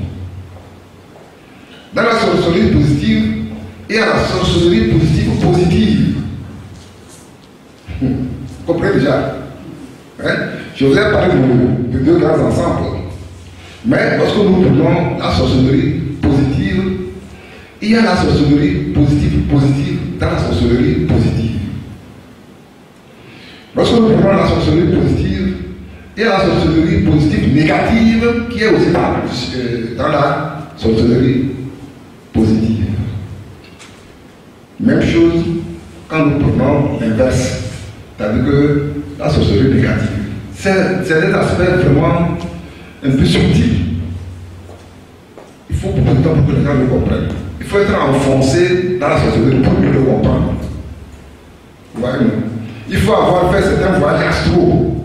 dans la sorcellerie positive, il y a la sorcellerie positive. Vous comprenez déjà, hein? Je vous ai parlé de deux grands ensembles. Mais lorsque nous prenons la sorcellerie positive, il y a la sorcellerie positive dans la sorcellerie positive. Lorsque nous prenons la sorcellerie positive, il y a la sorcellerie positive négative qui est aussi dans la sorcellerie positive. Même chose quand nous prenons l'inverse, c'est-à-dire que la sorcellerie négative, c'est des aspects vraiment un peu subtils. Il faut beaucoup de temps pour que les gens le comprennent. Il faut être enfoncé dans la sorcellerie pour mieux le comprendre. Vous voyez, il faut avoir fait certains voyages astro.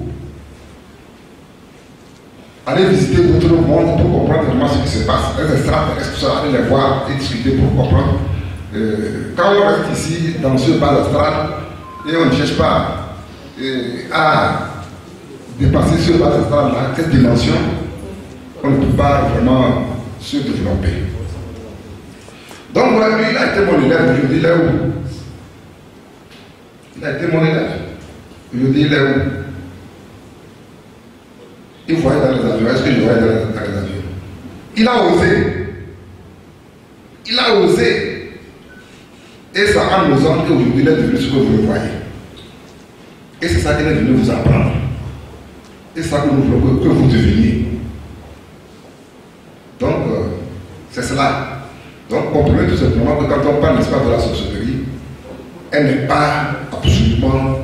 Aller visiter d'autres mondes pour comprendre vraiment ce qui se passe. Les extraterrestres, tout ça, aller les voir et discuter pour comprendre. Quand on reste ici, dans ce bas astral, et on ne cherche pas à dépasser ce bas astral, là, cette dimension, on ne peut pas vraiment se développer. Donc, moi, lui, il a été mon élève. Aujourd'hui, il est où? Il a été mon élève. Aujourd'hui, il est où? Il voyait dans les avions. Est-ce que je voyais dans les avions? Il a osé. Il a osé. Et ça, en osant, qu'aujourd'hui, il est devenu ce que vous le voyez. Et c'est ça qu'il est venu vous apprendre. Et c'est ça que nous voulons que vous deveniez. Donc, c'est cela. Donc, comprenez tout simplement que quand on parle, n'est-ce pas, de la sorcellerie, elle n'est pas absolument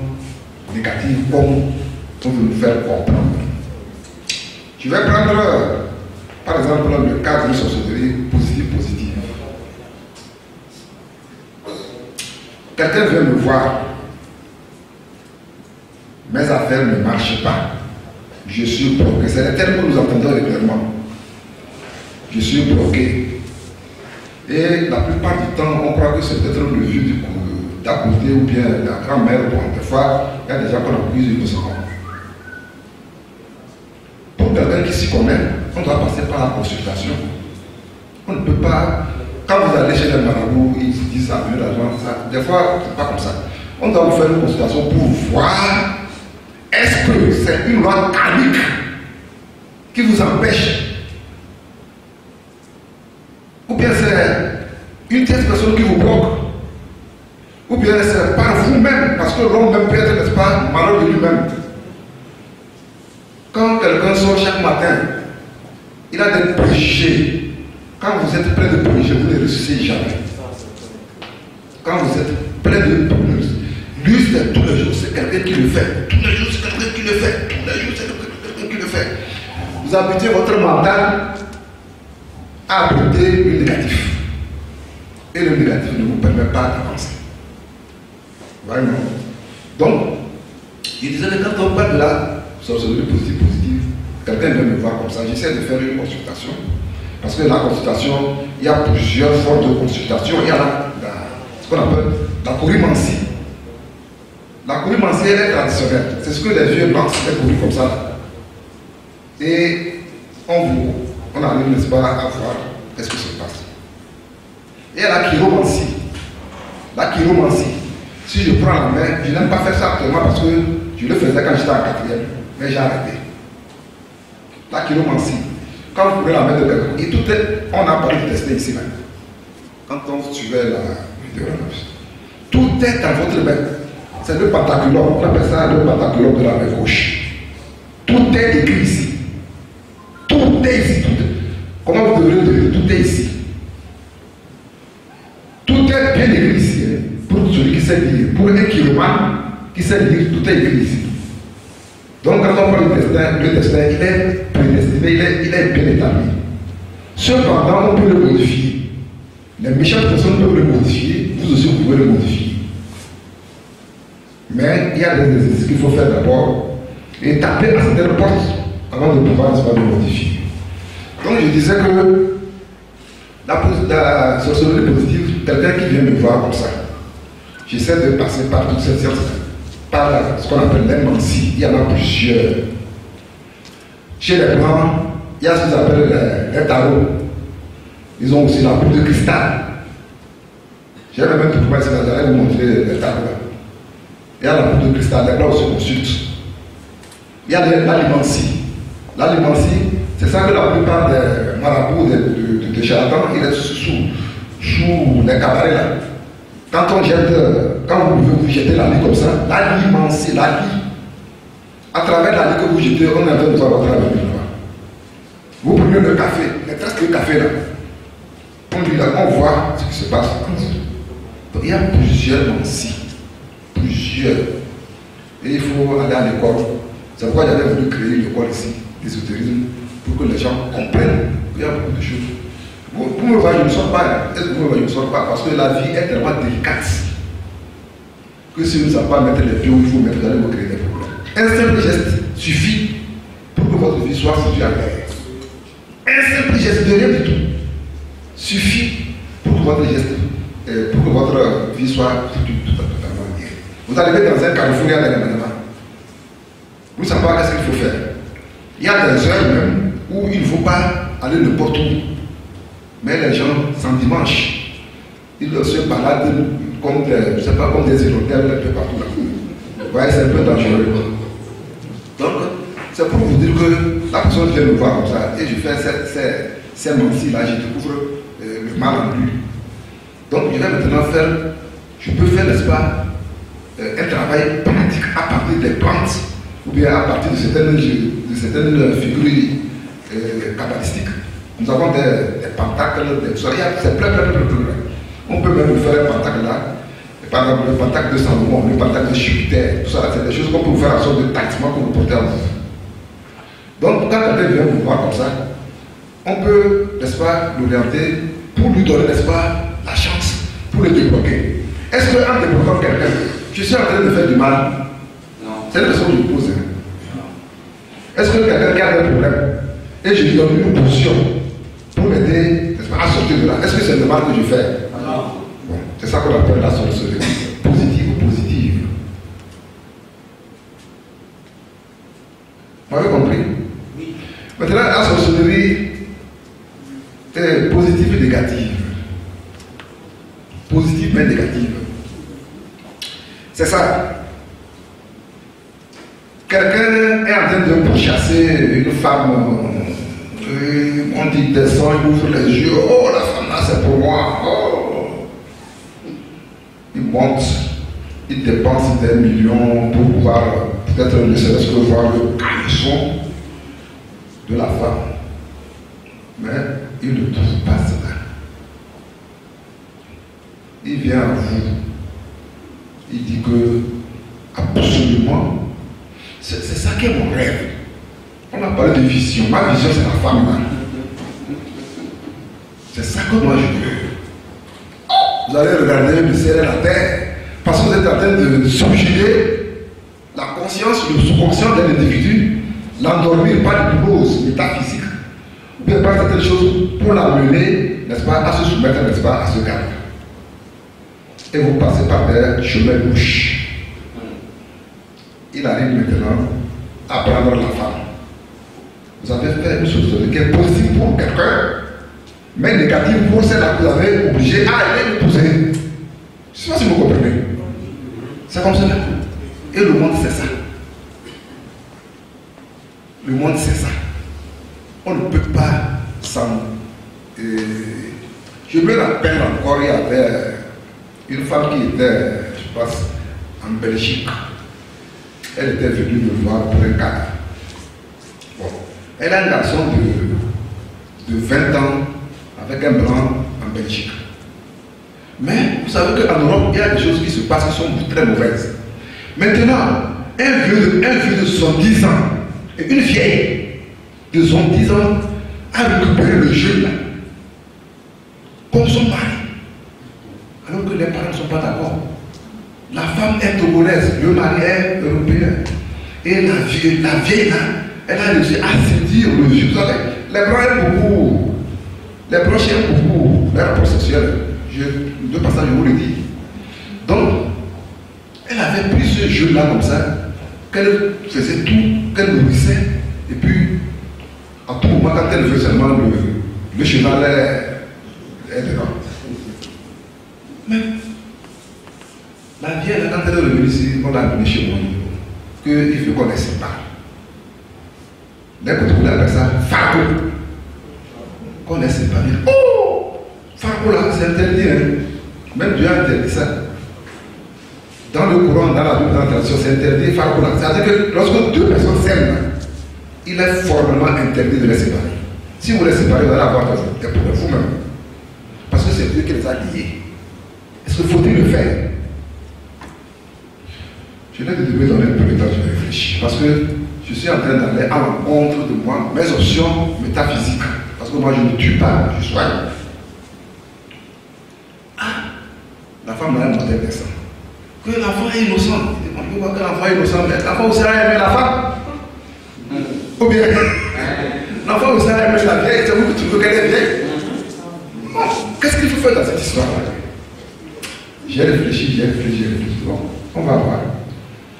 négative comme on veut nous faire comprendre. Je vais prendre, par exemple, le cas d'une sorcellerie positive. Quelqu'un vient me voir, mes affaires ne marchent pas. Je suis bloqué. C'est le terme que nous entendons régulièrement. Je suis bloqué. Et la plupart du temps, on croit que c'est peut-être le vieux d'à côté ou bien la grand-mère. Bon, des fois, il y a des gens qu'on accuse innocemment. Pour quelqu'un qui s'y connaît, on doit passer par la consultation. On ne peut pas, quand vous allez chez les marabouts, ils se disent ça, mieux l'argent, ça. Des fois, c'est pas comme ça. On doit vous faire une consultation pour voir est-ce que c'est une loi karmique qui vous empêche, ou bien c'est une tierce personne qui vous bloque, ou bien c'est par vous-même, parce que l'homme même peut être, n'est-ce pas, malheureux de lui-même. Quand quelqu'un sort chaque matin, il a des préjugés. Quand vous êtes plein de préjugés, vous ne réussissez jamais. Quand vous êtes plein de préjugés, lui c'est tous les jours, c'est quelqu'un qui le fait. Tous les jours, c'est quelqu'un qui le fait. Tous les jours, c'est quelqu'un qui le fait. Vous habitez votre mental à abriter le négatif. Et le négatif ne vous permet pas d'avancer. Vraiment. Donc, il disait que quand on parle de la sorcellerie positive, quelqu'un vient me voir comme ça, j'essaie de faire une consultation. Parce que la consultation, il y a plusieurs formes de consultation. Il y a ce qu'on appelle la courimancie. La courimancie, elle est traditionnelle. C'est ce que les vieux blancs s'étaient couru comme ça. Et on arrive, n'est-ce pas, à voir qu'est-ce qui se passe. Et la chiromancie. La chiromancie. Si je prends la main, je n'aime pas faire ça actuellement parce que je le faisais quand j'étais en 4e. Mais j'ai arrêté. La chiromancie. Quand vous prenez la main de quelqu'un, et tout est, on a parlé de tester ici même. Quand on suivait la vidéo, tout est dans votre main. C'est le pentaculum, on appelle ça le pentaculum de la main gauche. Tout est écrit ici. Tout est ici. Tout est. Comment vous devez le dire? Tout est ici. Tout est bien écrit ici. Hein, pour celui qui sait lire. Pour un chiromane qui sait lire, tout est écrit ici. Donc quand on parle du destin, le destin, il est prédestiné, il est bien établi. Cependant, on peut le modifier. Les méchantes personnes peuvent le modifier, vous aussi vous pouvez le modifier. Mais il y a des exercices qu'il faut faire d'abord et taper à certaines portes avant de pouvoir le modifier. Donc je disais que la sorcellerie positive, quelqu'un qui vient me voir comme ça, j'essaie de passer par toutes ces sciences, par ce qu'on appelle l'aimancie. Il y en a plusieurs. Chez les Blancs, il y a ce qu'ils appellent les tarots. Ils ont aussi la boule de cristal. J'ai même pu pouvoir essayer de vous montrer les tarots. Il y a la boule de cristal, les Blancs se consultent. Il y a l'alimentie. L'alimentie, c'est ça que la plupart des marabouts, des charlatans, ils restent sous les cabarets là. Quand on jette, quand vous pouvez vous jeter la lie comme ça, l'alimentie, la lie. À travers la lie que vous jetez, on est en train de voir votre avenir. Vous prenez le café, les traces de café là. On voit ce qui se passe. Donc il y a plusieurs mancies. plusieurs. Et il faut aller à l'école. C'est pourquoi j'avais voulu créer une école ici, d'ésotérisme, pour que les gens comprennent qu'il y a beaucoup de choses. Bon, pour me voir, je ne sors pas. Est-ce que vous me voyez, je ne sors pas? Parce que la vie est tellement délicate que si vous ne savez pas mettre les pieds où il faut mettre, vous allez vous créer des problèmes. Un simple geste suffit pour que votre vie soit foutue à l'air. Un simple geste de rien du tout suffit pour que votre geste, pour que votre vie soit foutue totalement à l'air. Vous arrivez dans un carrefour, il y a des événements. Vous ne savez pas ce qu'il faut faire. Il y a des heures même où il ne faut pas aller n'importe où. Mais les gens s'en dimanche. Ils se baladent comme des, je sais pas, comme des hirondelles un peu partout là. Vous voyez, c'est un peu dangereux. Donc, c'est pour vous dire que la personne vient me voir comme ça et je fais ces mentis là, je découvre le mal en lui. Donc, je vais maintenant faire, je peux faire, n'est-ce pas, un travail politique à partir des plantes ou bien à partir de certaines figures kabbalistiques. Nous avons des pentacles, des soirées, c'est plein. On peut même faire un pentacle là, par exemple le pentacle de Salomon, le pentacle de Jupiter, tout ça, c'est des choses qu'on peut faire en sorte de talisman qu'on peut porter en vous. Donc quand quelqu'un vient vous voir comme ça, on peut, n'est-ce pas, l'orienter pour lui donner, n'est-ce pas, la chance, pour le débloquer. Est-ce qu'en débloquant quelqu'un, je suis en train de faire du mal? Non. C'est une question que je vous pose. Est-ce que quelqu'un qui a un problème et je lui donne une position pour l'aider à sortir de là, est-ce que c'est le mal que je fais? Non. Bon, c'est ça qu'on appelle la sorcellerie. Positive ou positive. Vous m'avez compris? Oui. Maintenant, la sorcellerie est positive et négative. Positive mais négative. C'est ça. Quelqu'un est en train de pourchasser une femme. On dit descend, il ouvre les yeux. Oh, la femme là, c'est pour moi. Oh. Il monte, il dépense des millions pour pouvoir, peut-être ne serait-ce que voir le caleçon de la femme. Mais il ne trouve pas cela. Il vient à vous. Il dit que, absolument, c'est ça qui est mon rêve. On a parlé de vision. Ma vision, c'est la femme là. C'est ça que moi je veux. Vous allez regarder le ciel et la terre. Parce que vous êtes en train de subjuguer la conscience, le sous-conscient d'un individu, l'endormir par l'hypnose métaphysique, ou bien par certaines choses pour l'amener, n'est-ce pas, à se soumettre, n'est-ce pas, à ce cadre. Et vous passez par des chemins louches. Il arrive maintenant à prendre la femme. Vous avez fait une chose qui est positive pour quelqu'un, mais négative pour celle que vous avez obligé à aller l'épouser. Je ne sais pas si vous comprenez. C'est comme cela. Et le monde, c'est ça. Le monde, c'est ça. On ne peut pas s'en... Je me rappelle encore, il y avait une femme qui était, je pense, en Belgique. Elle était venue me voir pour un cadre. Bon. Elle a un garçon de 20 ans avec un blanc en Belgique. Mais vous savez qu'en Europe, il y a des choses qui se passent qui sont très mauvaises. Maintenant, un vieux de 70 ans et une vieille de 70 ans a récupéré le jeune là, comme son mari. Alors que les parents ne sont pas d'accord. La femme est togolaise, le mari est européen. Et la vieille là, elle a réussi à séduire le vieux. Vous savez, les blancs aiment beaucoup, les blancs aiment beaucoup les rapports sexuels. De passage, je vous le dis. Donc, elle avait pris ce jeu-là comme ça, qu'elle faisait tout, qu'elle nourrissait, et puis, à tout moment, quand elle veut seulement le cheval est dedans. Mais, la vieille, quand elle est revenue ici, on l'a amenée chez moi, qu'il faut qu'on les sépare. D'un côté, on appelle ça Fargo. Qu'on les sépare. Oh! Fargo là, c'est interdit, hein? Même Dieu a interdit ça. Dans le Coran, dans la Bible, dans la tradition, c'est interdit Fargo là. C'est-à-dire que lorsque deux personnes s'aiment, il est formellement interdit de les séparer. Si vous les séparez, vous allez avoir des problèmes vous-même. Parce que c'est Dieu qui les a liés. Est-ce qu'il faut-il le faire? Je vais te donner un peu de temps, je vais réfléchir. Parce que je suis en train d'aller à l'encontre de moi, mes options métaphysiques. Parce que moi, je ne tue pas, je soigne. Ah, la femme a un modèle descend. Que l'enfant est innocent. On peut voir que l'enfant est innocent, mais l'enfant aussi a aimé la femme. Ou bien, l'enfant aussi a aimé la vieille, c'est vous que tu veux qu'elle est vieille. Qu'est-ce qu'il faut faire dans cette histoire-là? J'ai réfléchi. Bon, on va voir.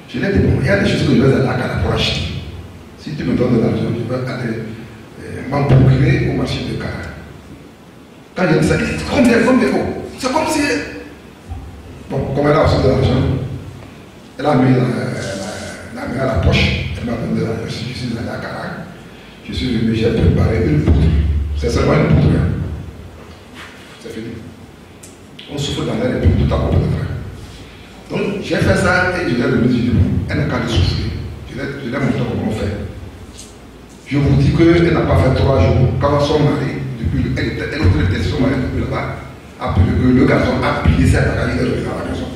Je l'ai dit, bon, il y a des choses que je vais aller à Ghana pour acheter. Si tu me donnes de l'argent, je vais aller m'en procurer au marché de Ghana. Quand j'ai dit ça, il dit combien c'est comme si. Bon, comme elle a reçu de l'argent, elle a mis la main à la poche, elle m'a donné de l'argent. Je suis allé à Ghana. Je suis venu, j'ai préparé une poudre. C'est seulement une poudre. C'est fini. On souffle dans l'air et puis tout à coup de train. Donc j'ai fait ça et je l'ai remis, je dis bon, elle n'a qu'à le souffler. Je l'ai montré comment on fait. Je vous dis qu'elle n'a pas fait 3 jours. Quand son mari, depuis, elle était son mari depuis là-bas, après que le garçon a plié sa bagaille et est revenu à la maison.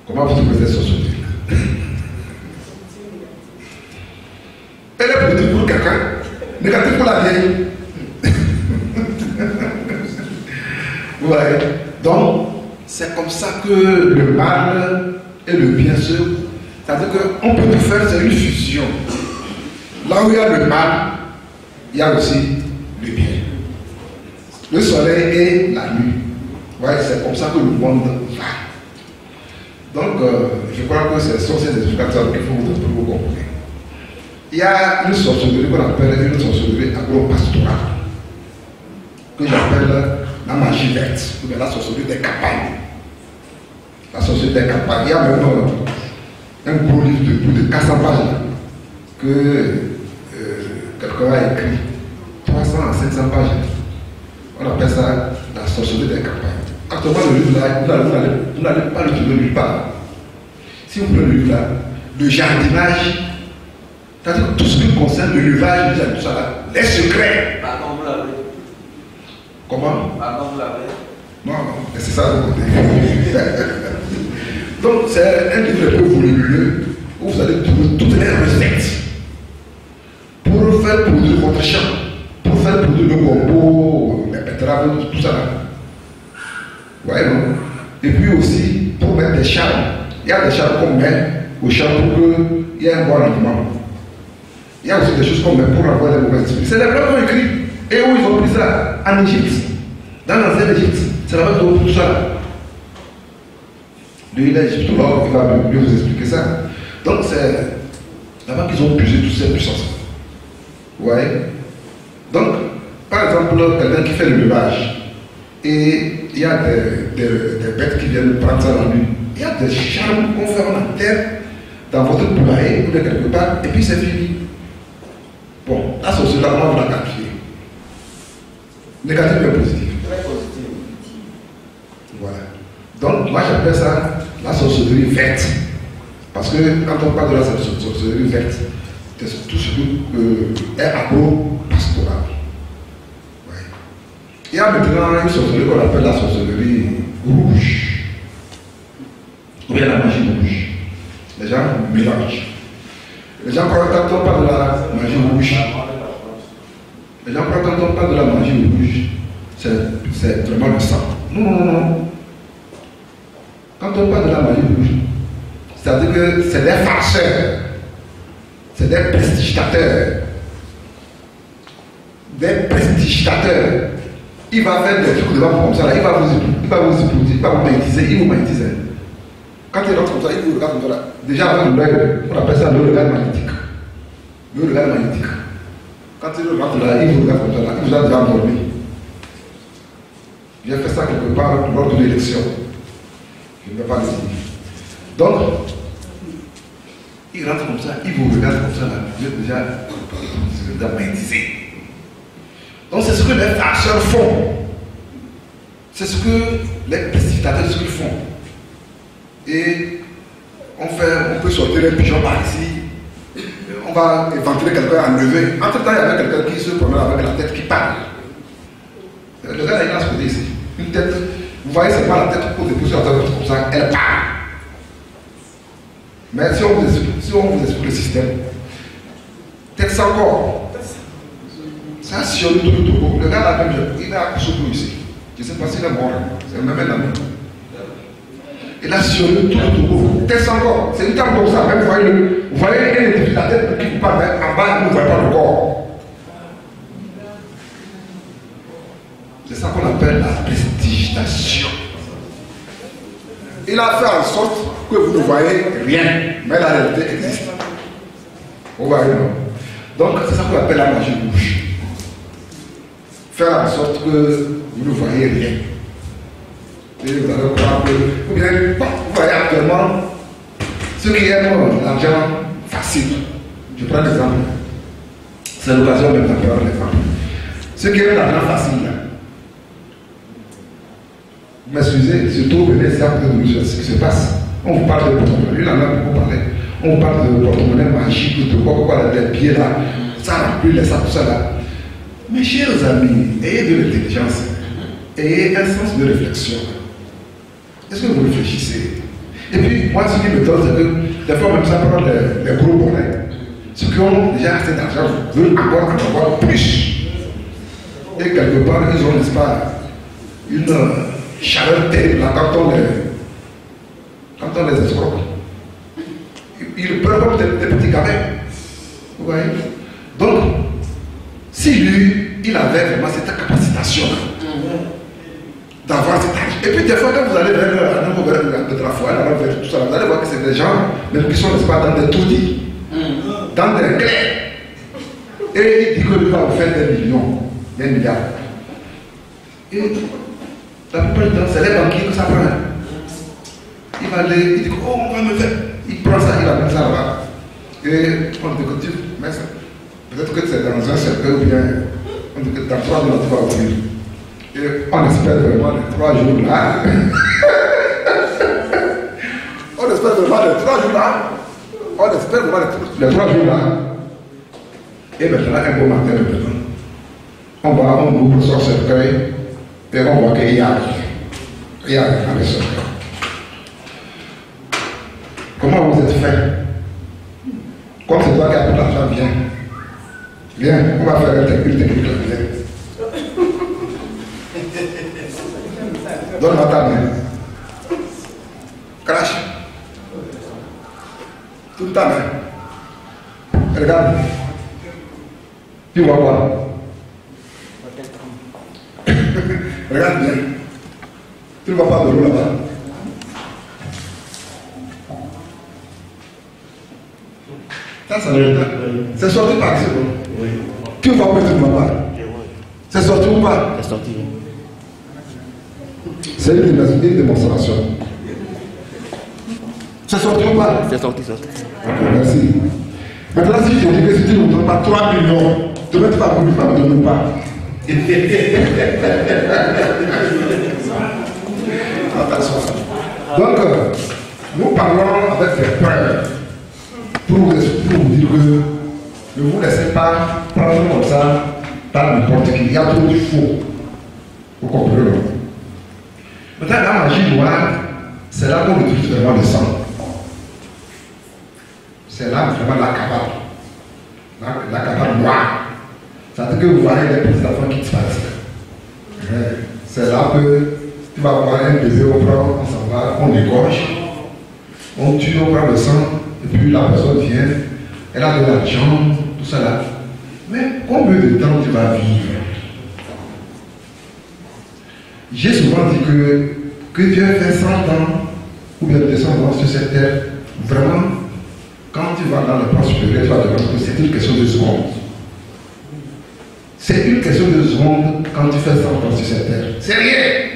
Comment vous trouvez cette société? Elle est positive pour quelqu'un, négative pour la vieille. Vous voyez? Donc, c'est comme ça que le mal et le bien se. C'est-à-dire qu'on peut tout faire, c'est une fusion. Là où il y a le mal, il y a aussi le bien. Le soleil et la nuit. Vous voyez, c'est comme ça que le monde va. Donc, je crois que ce sont ces explications qu'il faut vous comprendre. Il y a une sorcellerie qu'on appelle une sorcellerie agro-pastorale, que j'appelle la magie verte, ou bien la sorcellerie des campagnes. La sorcellerie des campagnes. Il y a même un gros livre de plus de 400 pages que quelqu'un a écrit. 300 à 500 pages. On appelle ça la sorcellerie des campagnes. Actuellement, le livre là, vous n'allez pas le trouver nulle part. Si vous prenez le livre là, le jardinage, c'est-à-dire tout ce qui concerne l'élevage, tout ça là, les secrets. Pardon, vous l'avez. Comment? Pardon, vous l'avez. Non, c'est ça le côté. Donc, c'est un livre un peu volumineux où vous allez trouver toutes les recettes pour faire produire votre champ, pour faire produire le gombo, les betteraves, tout ça là. Vous voyez, non? Et puis aussi, pour mettre des charmes. Il y a des charmes qu'on met au champ pour qu'il y ait un bon rendement. Il y a aussi des choses qu'on met pour avoir des mauvais esprits. C'est les Blancs qui ont écrit. Et où ils ont pris ça? En Égypte. Dans l'ancienne Égypte. C'est là-bas qu'ils ont pris tout ça. Lui, il est égyptologue, il va mieux vous expliquer ça. Donc, c'est là-bas qu'ils ont puisé toutes ces puissances. Vous voyez? Donc, par exemple, quelqu'un qui fait l'élevage, et il y a des bêtes qui viennent prendre ça dans lui. Il y a des charmes qu'on fait en terre dans votre poulailler ou de quelque part, et puis c'est fini. Bon, la sorcellerie, là, on va la qualifier. Négatif et positif. Très positif. Voilà. Donc, moi j'appelle ça la sorcellerie verte. Parce que quand on parle de la sorcellerie verte, c'est tout ce qui est agro-pastoral. Ouais. Il y a maintenant une sorcellerie qu'on appelle la sorcellerie rouge. Ou bien la magie rouge. Les gens mélangent. Les gens croient quand on parle de la magie rouge. Les gens croient quand on parle de la magie rouge, c'est vraiment le sang. Non. Quand on parle de la magie rouge, c'est-à-dire que c'est des farceurs, c'est des prestigitateurs. Des prestigitateurs. Il va faire des trucs devant vous comme ça, là. Il va vous épouser, il va vous magnétiser. Quand il rentre comme ça, il vous regarde comme ça. Là. Déjà avec l'œil, on appelle ça le regard magnétique. Le regard magnétique. Quand il rentre là, il vous regarde comme ça, là. Il vous a déjà endormi. J'ai fait ça quelque part lors de l'élection. Je ne vais pas le dire. Donc, il rentre comme ça, il vous regarde comme ça, là. Vous êtes déjà magnétisé. Donc c'est ce que les farceurs font. C'est ce que les précipitateurs font. Et on peut sortir un pigeon par ici. On va éventuer quelqu'un à lever. Entre temps, il y avait quelqu'un qui se promène avec la tête qui parle. Le gars, il a ce côté ici. Une tête, vous Vous voyez, c'est pas la tête pour déposer la tête comme ça, elle part. Mais si on vous explique le système, tête sans corps, ça sur le Togo. Le gars là, il a Kosovo ici. Je ne sais pas s'il est mort, c'est même un ami. Il a sur le Togo, tête sans corps. C'est une table comme ça, même vous voyez la tête qui vous parle, en bas, vous ne voyez pas le corps. C'est ça qu'on appelle la prestigitation. Il a fait en sorte que vous ne voyez rien, mais la réalité existe. Vous voyez, non? Donc, c'est ça qu'on appelle la magie rouge. Faire en sorte que vous ne voyez rien. Et vous allez croire que, ou bien, vous voyez actuellement, ceux qui aiment l'argent facile. Je prends l'exemple. C'est l'occasion de prendre l'exemple. Ceux qui aiment l'argent facile, là. Vous m'excusez, surtout venez ici après de ce qui se passe. On vous parle de porte-monnaie, lui, il en a beaucoup parlé. On vous parle de porte-monnaie magique, de quoi, des pieds là, ça remplit les sacs, tout ça là. Mes chers amis, ayez de l'intelligence, ayez un sens de réflexion. Est-ce que vous réfléchissez? Et puis, moi, ce qui me donne, c'est que des fois, même ça prend les gros bonnets. Ceux qui ont déjà assez d'argent veulent encore en avoir plus. Et quelque part, ils ont, n'est-ce pas, une chaleur terrible là, quand on les escroque. Ils prennent des petits gamins. Vous voyez? Donc, si lui, il avait vraiment cette capacitation d'avoir cet argent. Et puis des fois, quand vous allez vers de la foi, vers tout ça, vous allez voir que c'est des gens même qui sont, n'est-ce pas, dans des taudis, dans des clés. Et il dit que lui va vous faire des millions, des milliards. Et la plupart du temps, c'est les banquiers que ça prend. Il va aller, il dit, oh, on va me faire. Il prend ça, il amène ça là-bas. Et on dit que mais peut-être que c'est dans un cercueil ou bien on dit que dans 3 jours, tu vas ouvrir. Et on espère vraiment les 3 jours là. On espère vraiment les 3 jours là. On espère vraiment les 3 jours là. Et maintenant, un beau matin, maintenant, on ouvre son cercueil et on voit qu'il y a rien. Il y a rien dans le cercueil. Comment vous êtes fait? Comme c'est toi qui as tout l'argent, viens. Viens, on va faire une technique là, viens. Donne-moi ta main. Crache. Toute ta main. Regarde. Tu vois quoi? Regarde bien. Tu ne vois pas de l'eau là-bas. C'est sorti par ici. Oui. Tu vas pas tu ne vois pas. C'est sorti ou pas? C'est sorti. C'est une démonstration. C'est sorti ou pas? C'est sorti, sorti. Merci. Maintenant, si je dis que si tu ne me donnes pas 3 millions, tu ne vas pas me donner pas. Attention. Donc, nous parlons avec des preuves pour vous dire que ne vous laissez pas prendre comme ça par n'importe qui. Il y a trop de faux. Vous comprenez? Maintenant, la magie noire, c'est là qu'on utilise vraiment le sang. C'est là vraiment la cabale. La cabale noire. Ça veut dire que vous voyez les petits enfants qui disparaissent. C'est là que tu vas voir un bébé, on prend, on s'en va, on égorge, on tue, on prend le sang, et puis la personne vient, elle a de l'argent, tout ça là. Mais combien de temps tu vas vivre? J'ai souvent dit que Dieu fait 100 ans, ou bien 200 ans sur cette terre, vraiment, quand tu vas dans le plan supérieur, tu vas te rendre compte que c'est une question de seconde. C'est une question de seconde quand tu fais 100 ans sur cette terre. C'est rien.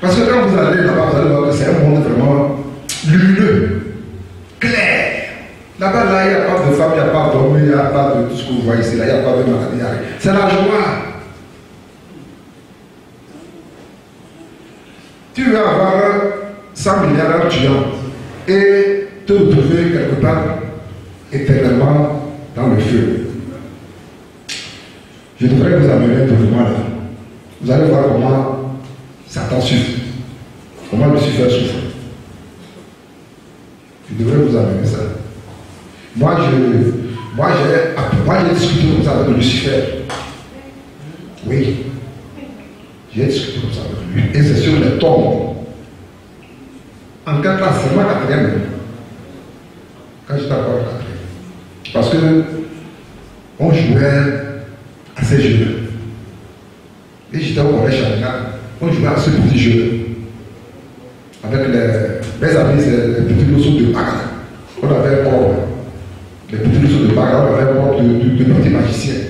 Parce que quand vous allez là-bas, vous allez voir que c'est un monde vraiment lumineux, clair. Là-bas, là, il n'y a pas de femme, il n'y a pas d'homme, il n'y a pas de tout ce que vous voyez ici, là, il n'y a pas de maladie. C'est la joie. Tu vas avoir 100 milliards d'étudiants et te retrouver quelque part éternellement dans le feu. Je devrais vous amener tout le monde là. Vous allez voir comment Satan souffre. Comment Lucifer souffre? Je devrais vous amener ça. Moi, j'ai discuté comme ça avec Lucifer. Oui. J'ai discuté comme ça avec lui. Et c'est sur les tombes. En quelle classe? C'est moi quatrième. Quand j'étais encore quatrième. Parce que on jouait à ces jeux. Et j'étais au collège Chagrin. On jouait à ce petit jeu. Avec mes amis, les petits morceaux de bagarre. On avait un corps. Les petits morceaux de bagarre, on avait un corps de petits magiciens.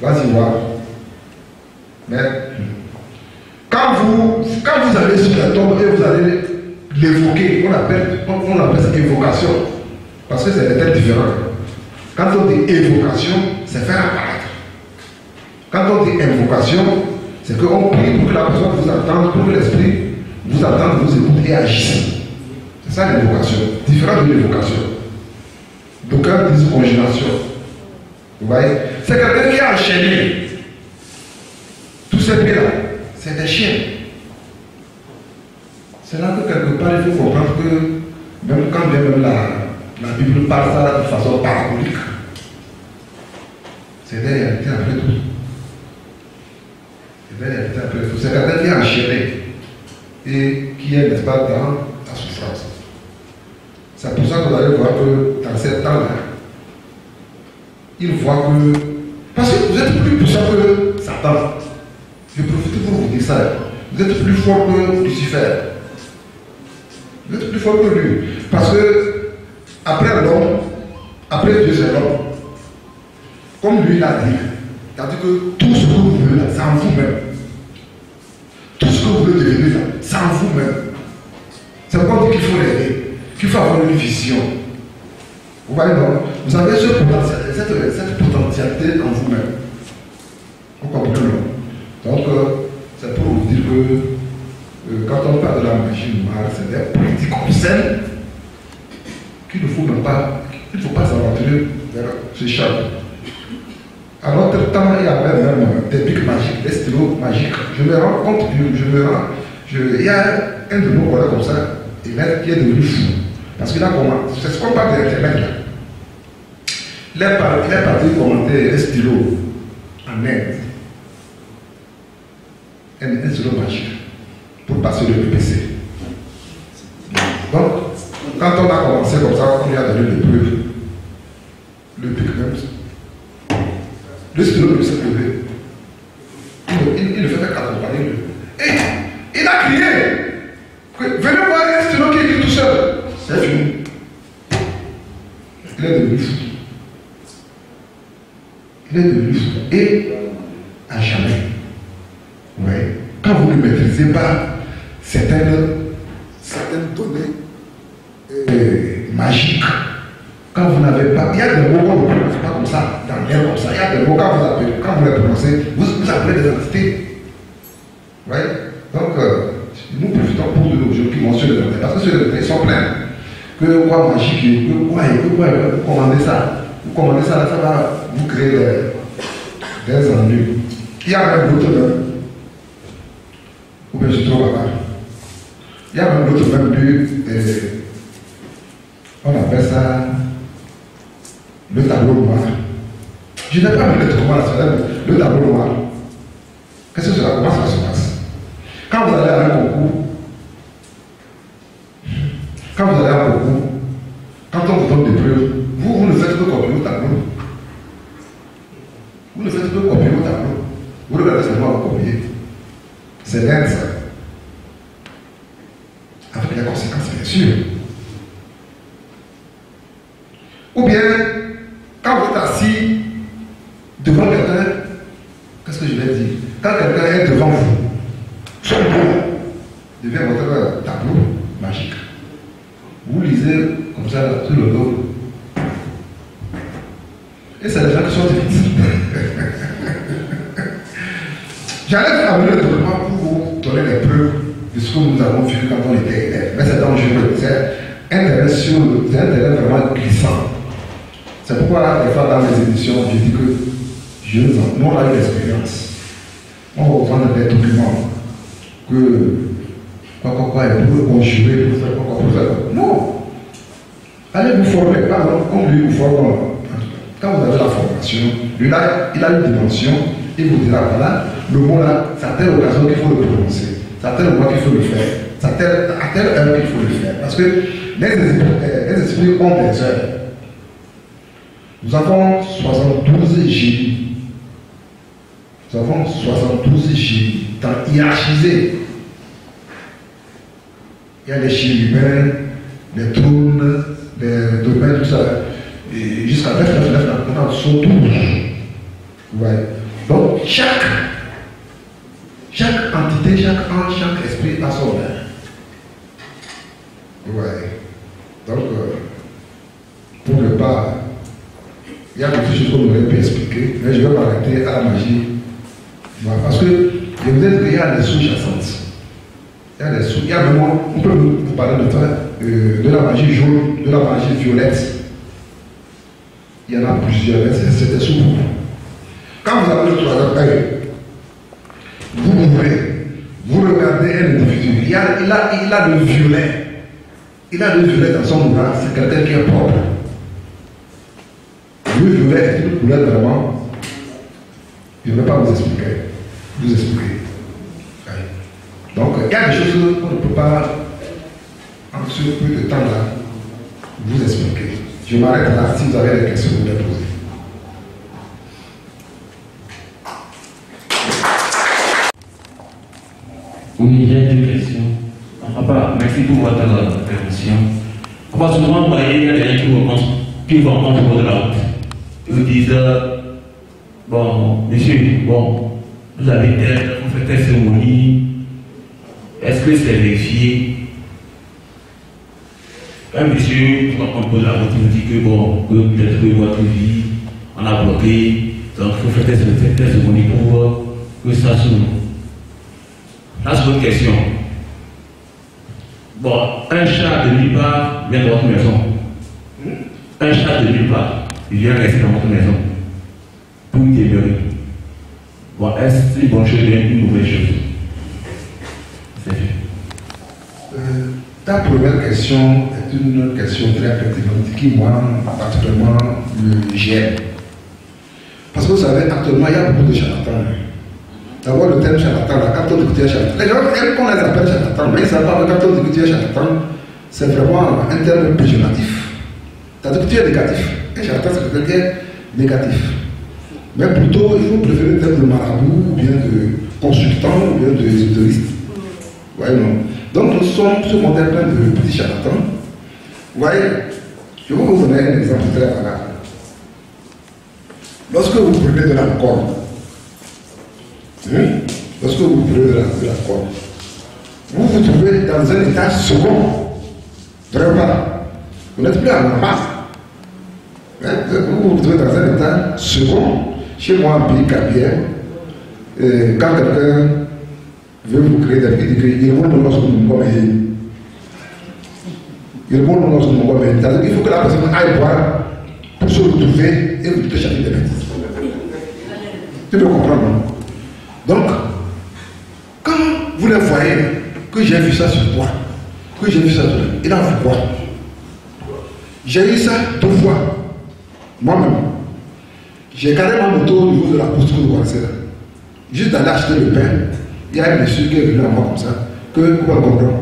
Vas-y voir. Mais quand vous allez sur la tombe et vous allez l'évoquer, on appelle ça évocation. Parce que c'est des termes différents. Quand on dit évocation, c'est faire apparaître. Quand on dit invocation, c'est qu'on prie pour que la personne vous attende, pour que l'esprit vous attende, vous écoute et agisse. C'est ça l'évocation. Différent de l'évocation. D'aucuns disent conjuration. Vous voyez? C'est quelqu'un qui a enchaîné. Tous ces pieds-là, c'est des chiens. C'est là que quelque part il faut comprendre que même quand même la Bible parle ça de façon parabolique, c'est des réalités après tout. C'est des réalités après tout. C'est quelqu'un qui est enchaîné et qui est, n'est-ce pas, dans la souffrance. C'est pour ça que vous allez voir que dans ces temps-là, il voit que. Parce que vous êtes plus puissant que Satan. Je profite pour vous dire ça. Vous êtes plus fort que Lucifer. Vous êtes plus fort que lui. Parce que, après l'homme, après Dieu c'est l'homme. Comme lui l'a dit, c'est-à-dire que tout ce que vous voulez, c'est en vous-même. Tout ce que vous voulez devenir, c'est en vous-même. C'est pourquoi on dit qu'il faut l'aider, qu'il faut avoir une vision. Vous voyez, non? Vous avez cette potentialité en vous-même. Vous comprenez, non? Donc, c'est pour vous dire que quand on parle de la magie noire, c'est des pratiques obscènes qu'il ne faut même pas, il ne faut pas s'aventurer vers ce champ. À notre temps, il y avait même des pics magiques, des stylos magiques. Je me rends compte, il y a un de nos collègues comme ça, qui est devenu fou. Parce qu'il a commenté, c'est ce qu'on parle de l'Internet là. Il est parti commenter un stylo en Inde. Un stylo magique pour passer le PPC. Donc, quand on a commencé comme ça, on lui a donné l'épreuve. Le pic même. Le stylo ne s'est levé. Il ne fait qu'accompagner. Et il a crié. Venez voir un stylo qui écrit tout seul. C'est fini. Il est devenu fou. Il est devenu fou. Et à jamais. Oui. Quand vous ne maîtrisez pas certaines données magiques, quand vous n'avez pas, il y a des mots qu'on ne prononce pas comme ça, dans l'air comme ça, il y a des mots quand vous les prononcez, vous appelez des entités. Oui. Donc, nous profitons pour de nos jeunes qui vont sur les entités, parce que sur les entités, ils sont pleins. Que quoi magique, que quoi, vous commandez ça. Vous commandez ça, là, ça va vous créer des ennuis. Il y a même d'autres même. Ou bien je trouve là-bas. Il y a même d'autres même but. On appelle ça le tableau noir. Je n'ai pas vu le comment le tableau noir. Qu'est-ce que cela, comment ça se passe? Quand vous allez à un concours, quand on vous donne des preuves, vous ne faites que copier au tableau. Vous ne faites que copier au tableau. Vous regardez seulement vous copier. C'est dingue ça. Avec les conséquences, bien sûr. Ou bien, quand vous êtes assis devant quelqu'un, qu'est-ce que je vais dire? Quand quelqu'un est devant vous, son bureau devient votre tableau magique. Vous lisez comme ça sur le dos. Et c'est les gens qui sont difficiles. J'allais amener le document pour vous donner les preuves de ce que nous avons vu quand on était élèves. Mais c'est dangereux. C'est un terrain vraiment glissant. C'est pourquoi, des fois, dans les éditions, je dis que nous avons eu l'expérience. On va vendre des documents que quoi, pour le conjurer, pour faire quoi, pour faire. Non. Allez vous former, par exemple, comme lui vous forme. Quand vous avez la formation, lui là, il a une dimension, il vous dira voilà, le mot là, c'est à telle occasion qu'il faut le prononcer, c'est à tel moment qu'il faut le faire, c'est à telle heure qu'il faut le faire. Parce que les esprits ont des heures. Nous avons 72 génies. Nous avons 72 génies hiérarchisés. Il y a les chérubins, les trônes, les domaines, tout ça. Jusqu'à 9, on sont 12. Ouais. Donc, chaque entité, chaque ange, chaque esprit a son heure. Ouais. Donc, pour ne pas. Il y a beaucoup de choses qu'on aurait pu expliquer, mais je vais m'arrêter à la magie. Voilà. Parce que je vous ai dit qu'il y a des souches jacentes. Il y a vraiment. On peut vous parler de la magie jaune, de la magie violette. Il y en a plusieurs, c'était sous vous. Quand vous avez le troisième œil, vous ouvrez, vous regardez un individu. Il a le violet. Il a le violet dans son ouvrage, c'est quelqu'un qui est propre. Le violet est une couleur vraiment. Je ne vais pas vous expliquer. Donc, il y a des choses qu'on ne peut pas, en ce peu de temps là, vous expliquer. Je m'arrête là. Si vous avez des questions, vous les posez. Oui, j'ai deux questions. Merci pour votre intervention. On va souvent voyer, il y a des gens qui vont rencontrer au bord de la route. Ils vous disent bon, monsieur, bon, vous avez fait telle cérémonie, est-ce que c'est vérifié? Un monsieur, quand on pose la route, il nous dit que bon, peut-être que votre vie, on a bloqué, donc il faut faire telle cérémonie pour que ça s'ouvre. Là, c'est votre question. Bon, un chat de nulle part vient de votre maison. Un chat de nulle part, il vient rester dans votre maison. Pour y demeurer. Bon, est-ce que c'est une bonne chose ou une mauvaise chose? C'est fait. Ta première question est une question très pertinente qui, moi, particulièrement, me gêne. Parce que vous savez, actuellement, il y a beaucoup de charlatans. D'abord, le terme charlatan, quand on écoute un charlatan, les gens, qu'on les appelle charlatans, mais ils savent pas que quand on écoute un charlatan, c'est vraiment un terme péjoratif. C'est-à-dire que tu es négatif. Un charlatan, c'est quelqu'un qui est négatif. Mais plutôt, il faut préférer le terme de marabout, ou bien de consultant, ou bien de ésotériste. Vous voyez, non? Donc, nous sommes ce modèle plein de petits charlatans. Vous voyez, je vais vous donner un exemple très banal. Lorsque vous prenez de l'alcool, lorsque vous prenez de l'alcool, vous vous trouvez dans un état second. Vraiment. Vous n'êtes plus à normal. Vous vous trouvez dans un état second. Chez moi, en pays caribéen, quand quelqu'un veut vous créer des vies, il faut nous lancer une bonne idée. C'est-à-dire qu'il faut que la personne aille voir pour se retrouver et vous échanger des bêtises. Tu peux comprendre, non? Donc, quand vous les voyez, que j'ai vu ça sur toi, que j'ai vu ça sur toi, il en fait quoi? J'ai eu ça 2 fois, moi-même. J'ai carrément monté au niveau de la poste que vous connaissez là. Juste d'aller acheter le pain, il y a un monsieur qui est venu à moi comme ça, que vous pouvez comprendre.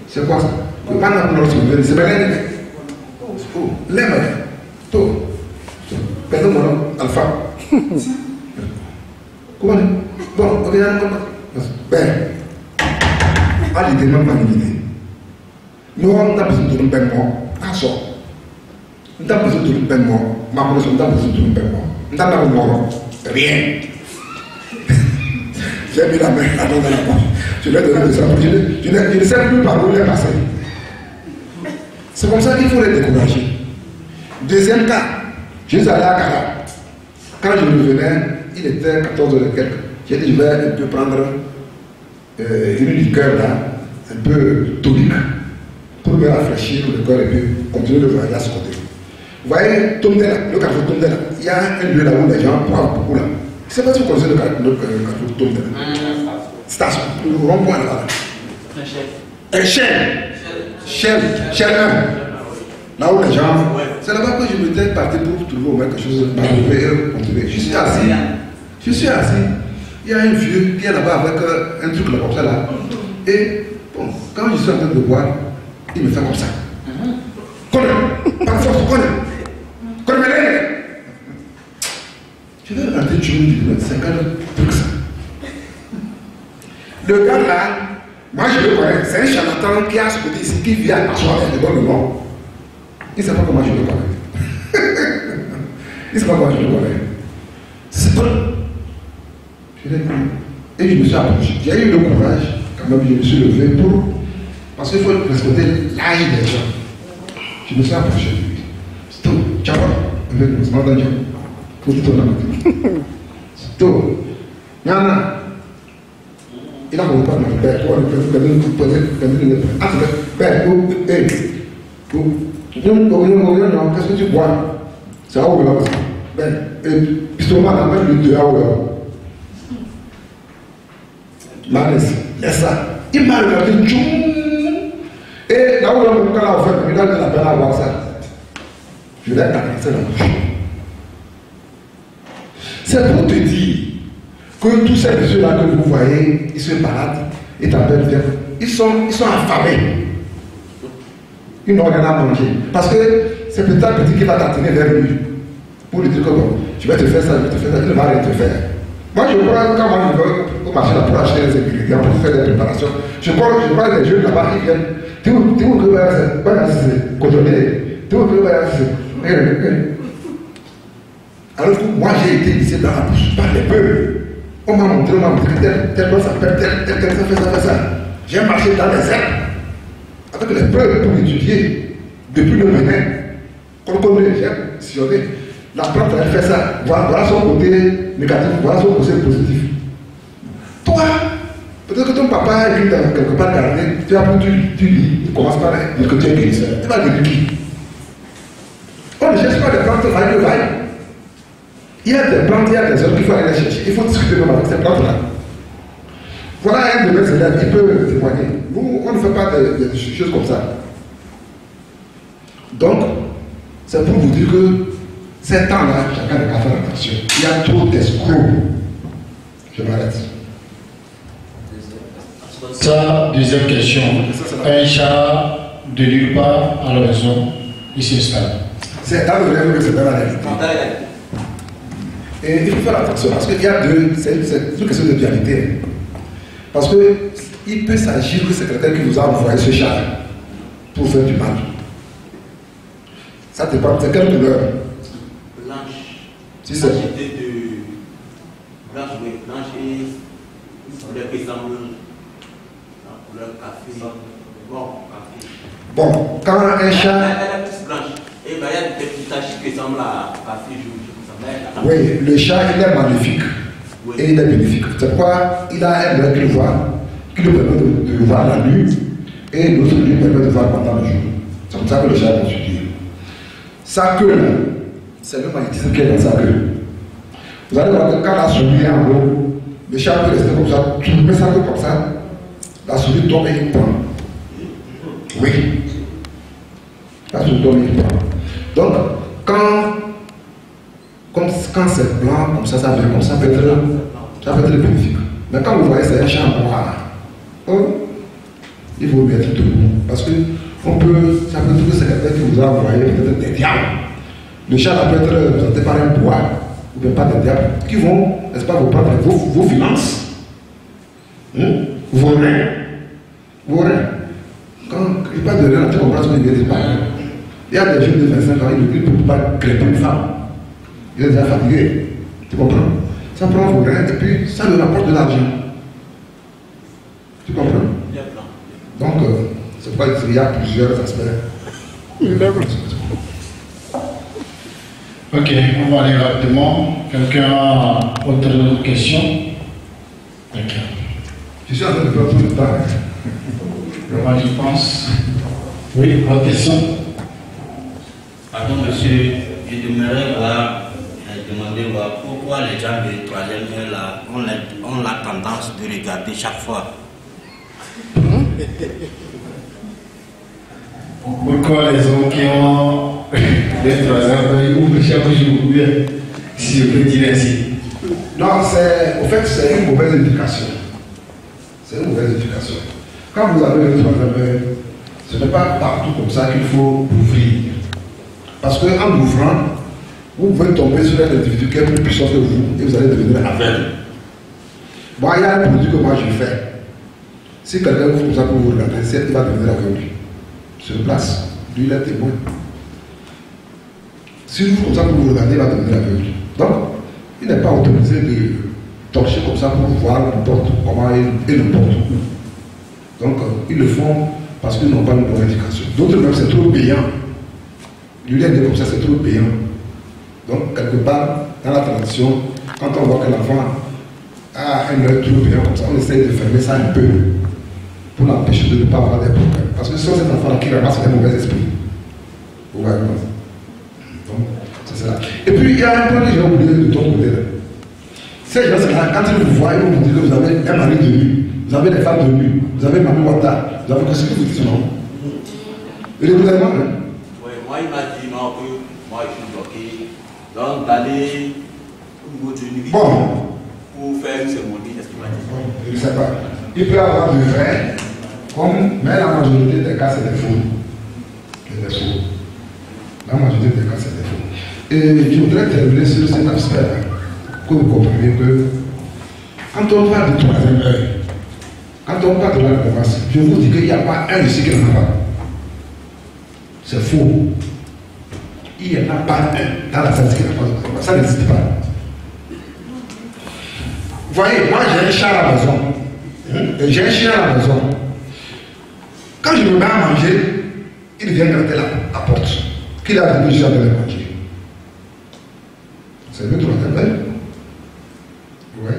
C'est quoi ça? Que pendant que l'on se c'est pas l'air. L'air, tout. Pardon, mon nom, Alpha. Comment? Bon, ok, ben, à l'idée, même pas l'idée. Nous, on a besoin de nous faire mort. Ah, ça. Nous avons besoin de nous faire mort. Ma connaissance, nous avons besoin de nous faire mort. Nous avons besoin de mort. Rien. J'ai mis la main dans la porte. Je lui ai donné de ça. Je ne sais plus par où il est passé. C'est comme ça qu'il faut les décourager. Deuxième cas, je suis allé à Cara. Quand je revenais, il était 14 h et quelques. J'ai dit, je vais un peu prendre une liqueur là, un peu tonique, pour me rafraîchir le corps et puis continuer de voyager à ce côté. Vous voyez, Tomdela, le carrefour Tomdela, il y a un lieu là où les gens boivent beaucoup là. Je ne sais pas si vous connaissez le carrefour Tomdela. Station, le rond-point là. Un chêne 1. Là où les gens. C'est là-bas que je m'étais parti pour trouver au moins quelque chose de continuer. Je suis assis. Il y a un vieux qui est là-bas avec un truc là comme ça là. Et bon, quand je suis en train de boire, il me fait comme ça. Connais, pas de force, connais. Je vais regarder du monde, c'est quand même tout ça. Le gars là, moi je le connais, c'est un charlatan qui a ce côté ici, qui vient à s'asseoir et donne le nom. Il ne sait pas comment je le connais. Il ne sait pas comment je le connais. C'est bon. Je l'ai pris. Et je me suis approché. J'ai eu le courage, quand même, je me suis levé pour. Parce qu'il faut respecter l'âge des gens. Je me suis approché de lui. C'est tout. Ciao. Avec le mouvement d'un Dieu. Faut tout tourner. C'est tout. Yana. Il a mon pas de père. Toi, le père, qu'est-ce que tu bois? C'est à où là? Ben, pistement, on appelle le 2 à où là? Laisse ça. Il m'a regardé, et là où là, mon cas là, en fait, il a de la peine à voir ça. Je l'ai cassé la bouche. C'est pour te dire que tous ces messieurs-là que vous voyez, ils se baladent, ils t'appellent, ils sont affamés. Ils n'ont rien à manger. Parce que c'est petit à petit qui va t'atteindre vers lui. Pour lui dire que bon, je vais te faire ça, il ne va rien te faire. Moi, je crois que quand moi je vais au marché là pour acheter des ingrédients, pour faire des préparations, je crois que les jeunes là-bas, ils viennent. Tu vois que c'est cotonné. Tu vois que c'est. Alors que moi, j'ai été ici dans la bouche par les peuples. On m'a montré tel ça s'appelle, tel ça fait ça. J'ai marché dans les herbes avec les peuples pour étudier depuis le matin. Comme j'ai sillonné, la plante elle fait ça. Voilà son côté négatif, voilà son côté positif. Toi, peut-être que ton papa a écrit dans quelque part gardé, tu as tu lis, tu commences par dire que tu es guérisseur. Tu vas dire qui? On ne cherche pas des plantes vaille. Il y a des plantes, il y a des hommes qu'il faut aller les chercher. Il faut discuter même avec ces plantes-là. Voilà un de mes élèves qui peut témoigner. Nous, on ne fait pas des choses comme ça. Donc, c'est pour vous dire que ces temps-là, chacun doit faire attention. Il y a trop d'escrocs. Je m'arrête. Ça, deuxième question. Un chat de nulle part à la maison, il s'installe. C'est dans le vrai que c'est dans la réalité. Et il faut faire attention parce qu'il y a c'est une question de dualité. Parce qu'il peut s'agir que c'est quelqu'un qui vous a envoyé ce chat pour faire du mal. Ça dépend, c'est quelle couleur? Blanche. Si c'est. Blanche, oui. Blanche et une couleur qui semble la couleur café. Bon, café. Bon, quand un chat. Elle est plus blanche. Et il y a des petites taches qui semblent à café jaune. Oui, le chat, il est magnifique. Oui. Et il est bénéfique. C'est pourquoi il a un œil qui lui permet de le voir la nuit. Et l'autre lui permet de voir pendant le jour. C'est comme ça que le chat est étudié. Sa queue, là, c'est le magnétisme qui est dans sa queue. Vous allez voir que quand la souris est en haut, le chat peut rester comme ça, tourner sa queue comme ça, la souris tombe et il prend. Oui. La souris tombe et il prend. Donc, quand c'est blanc, comme ça vient comme ça, peut être bénéfique. Mais quand vous voyez c'est un chat noir, il faut bien être debout. Parce que ça peut être que c'est quelqu'un qui vous a envoyé peut-être des diables. Le chat là peut être représenté par un bois, ou bien pas des diables, qui vont, n'est-ce pas, vous prendre vos finances, vos reins. Quand il parle de reins, tu comprends ce que je veux dire par là. Il y a des jeunes de 25 ans, ils ne peuvent pas crêper une femme. Il est déjà fatigué. Tu comprends? Ça prend vos reins et puis ça lui rapporte de l'argent. Tu comprends? Donc, c'est pourquoi il y a plusieurs aspects. Ok, on va aller rapidement. Quelqu'un a autre question? Quelqu'un? Je suis en train de faire tout le temps. Moi, je pense. Oui, autre question? Pardon, monsieur, je demandais voir pourquoi les gens de 3e là ont la tendance de regarder chaque fois. Pourquoi les hommes qui ont les 3e ouvrent chaque jour bien, si je peux dire ainsi? Non, c'est une mauvaise éducation. C'est une mauvaise éducation. Quand vous avez le 3e, ce n'est pas partout comme ça qu'il faut ouvrir. Parce qu'en ouvrant, vous pouvez tomber sur un individu qui est plus puissant que vous et vous allez devenir aveugle. Moi, il y a un produit que moi je fais. Si quelqu'un ouvre comme ça pour vous regarder, il va devenir aveugle. Sur place, lui il est témoin. Si vous ouvre comme ça pour vous regarder, il va devenir aveugle. Donc, il n'est pas autorisé de torcher comme ça pour voir n'importe comment et n'importe où. Donc, ils le font parce qu'ils n'ont pas une bonne éducation. D'autres même, c'est trop payant. Lui, il est comme ça, c'est trop payant. Donc, quelque part, dans la tradition, quand on voit que l'enfant a un œil trop payant comme ça, on essaie de fermer ça un peu pour l'empêcher de ne pas avoir des problèmes. Parce que c'est cet enfant-là qui ramasse des mauvais esprits. Vous voyez. Donc, c'est ça. Et puis, il y a un point que j'ai oublié de ton côté. Ces gens-là, quand ils vous voient, ils vont vous dire que vous avez un mari de nuit, vous avez des femmes de nuit, vous avez Mami Wata, vous avez qu'est-ce que vous dites, non? Régulièrement, hein? Oui, moi, il m'a dit non, que moi, je suis bloqué. Donc, d'aller au niveau de nuit pour faire une cérémonie, est-ce qu'il m'a dit? Je ne sais pas. Il peut y avoir du vrai, mais la majorité des cas, c'est des faux. C'est des faux. La majorité des cas, c'est des faux. Et je voudrais terminer sur cet aspect-là, que vous compreniez que quand on parle de 3e œil, quand on parle de la rénovation, je vous dis qu'il n'y a pas un ici qui n'en a pas. C'est faux. Il n'y en a pas un dans la salle qui n'a pas de rénovation. Ça n'existe pas. Vous voyez, moi j'ai un chat à la maison. J'ai un chien à la maison. Quand je me mets à manger, il vient gratter la porte. Qu'il a de déjà de le manger. C'est le 3e œil. Ouais.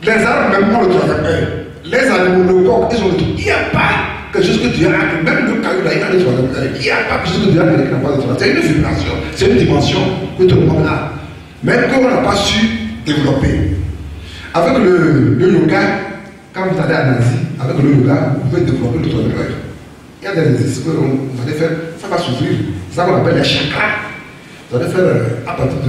Les arbres, même ont le 3e œil. Les animaux, le coq, ils ont le truc. Il n'y a pas quelque chose que Dieu a, même le caillou là, il a le 3e œil. Il n'y a pas quelque chose que Dieu a qui n'a pas le 3e œil. C'est une vibration, c'est une dimension que tout le monde a. Même qu'on n'a pas su développer. Avec le yoga, quand vous allez à Nazi, avec le yoga, vous pouvez développer le 3e œil. Il y a des exercices que vous allez faire, ça va s'ouvrir. C'est ça qu'on appelle les chakras. Vous allez faire à partir de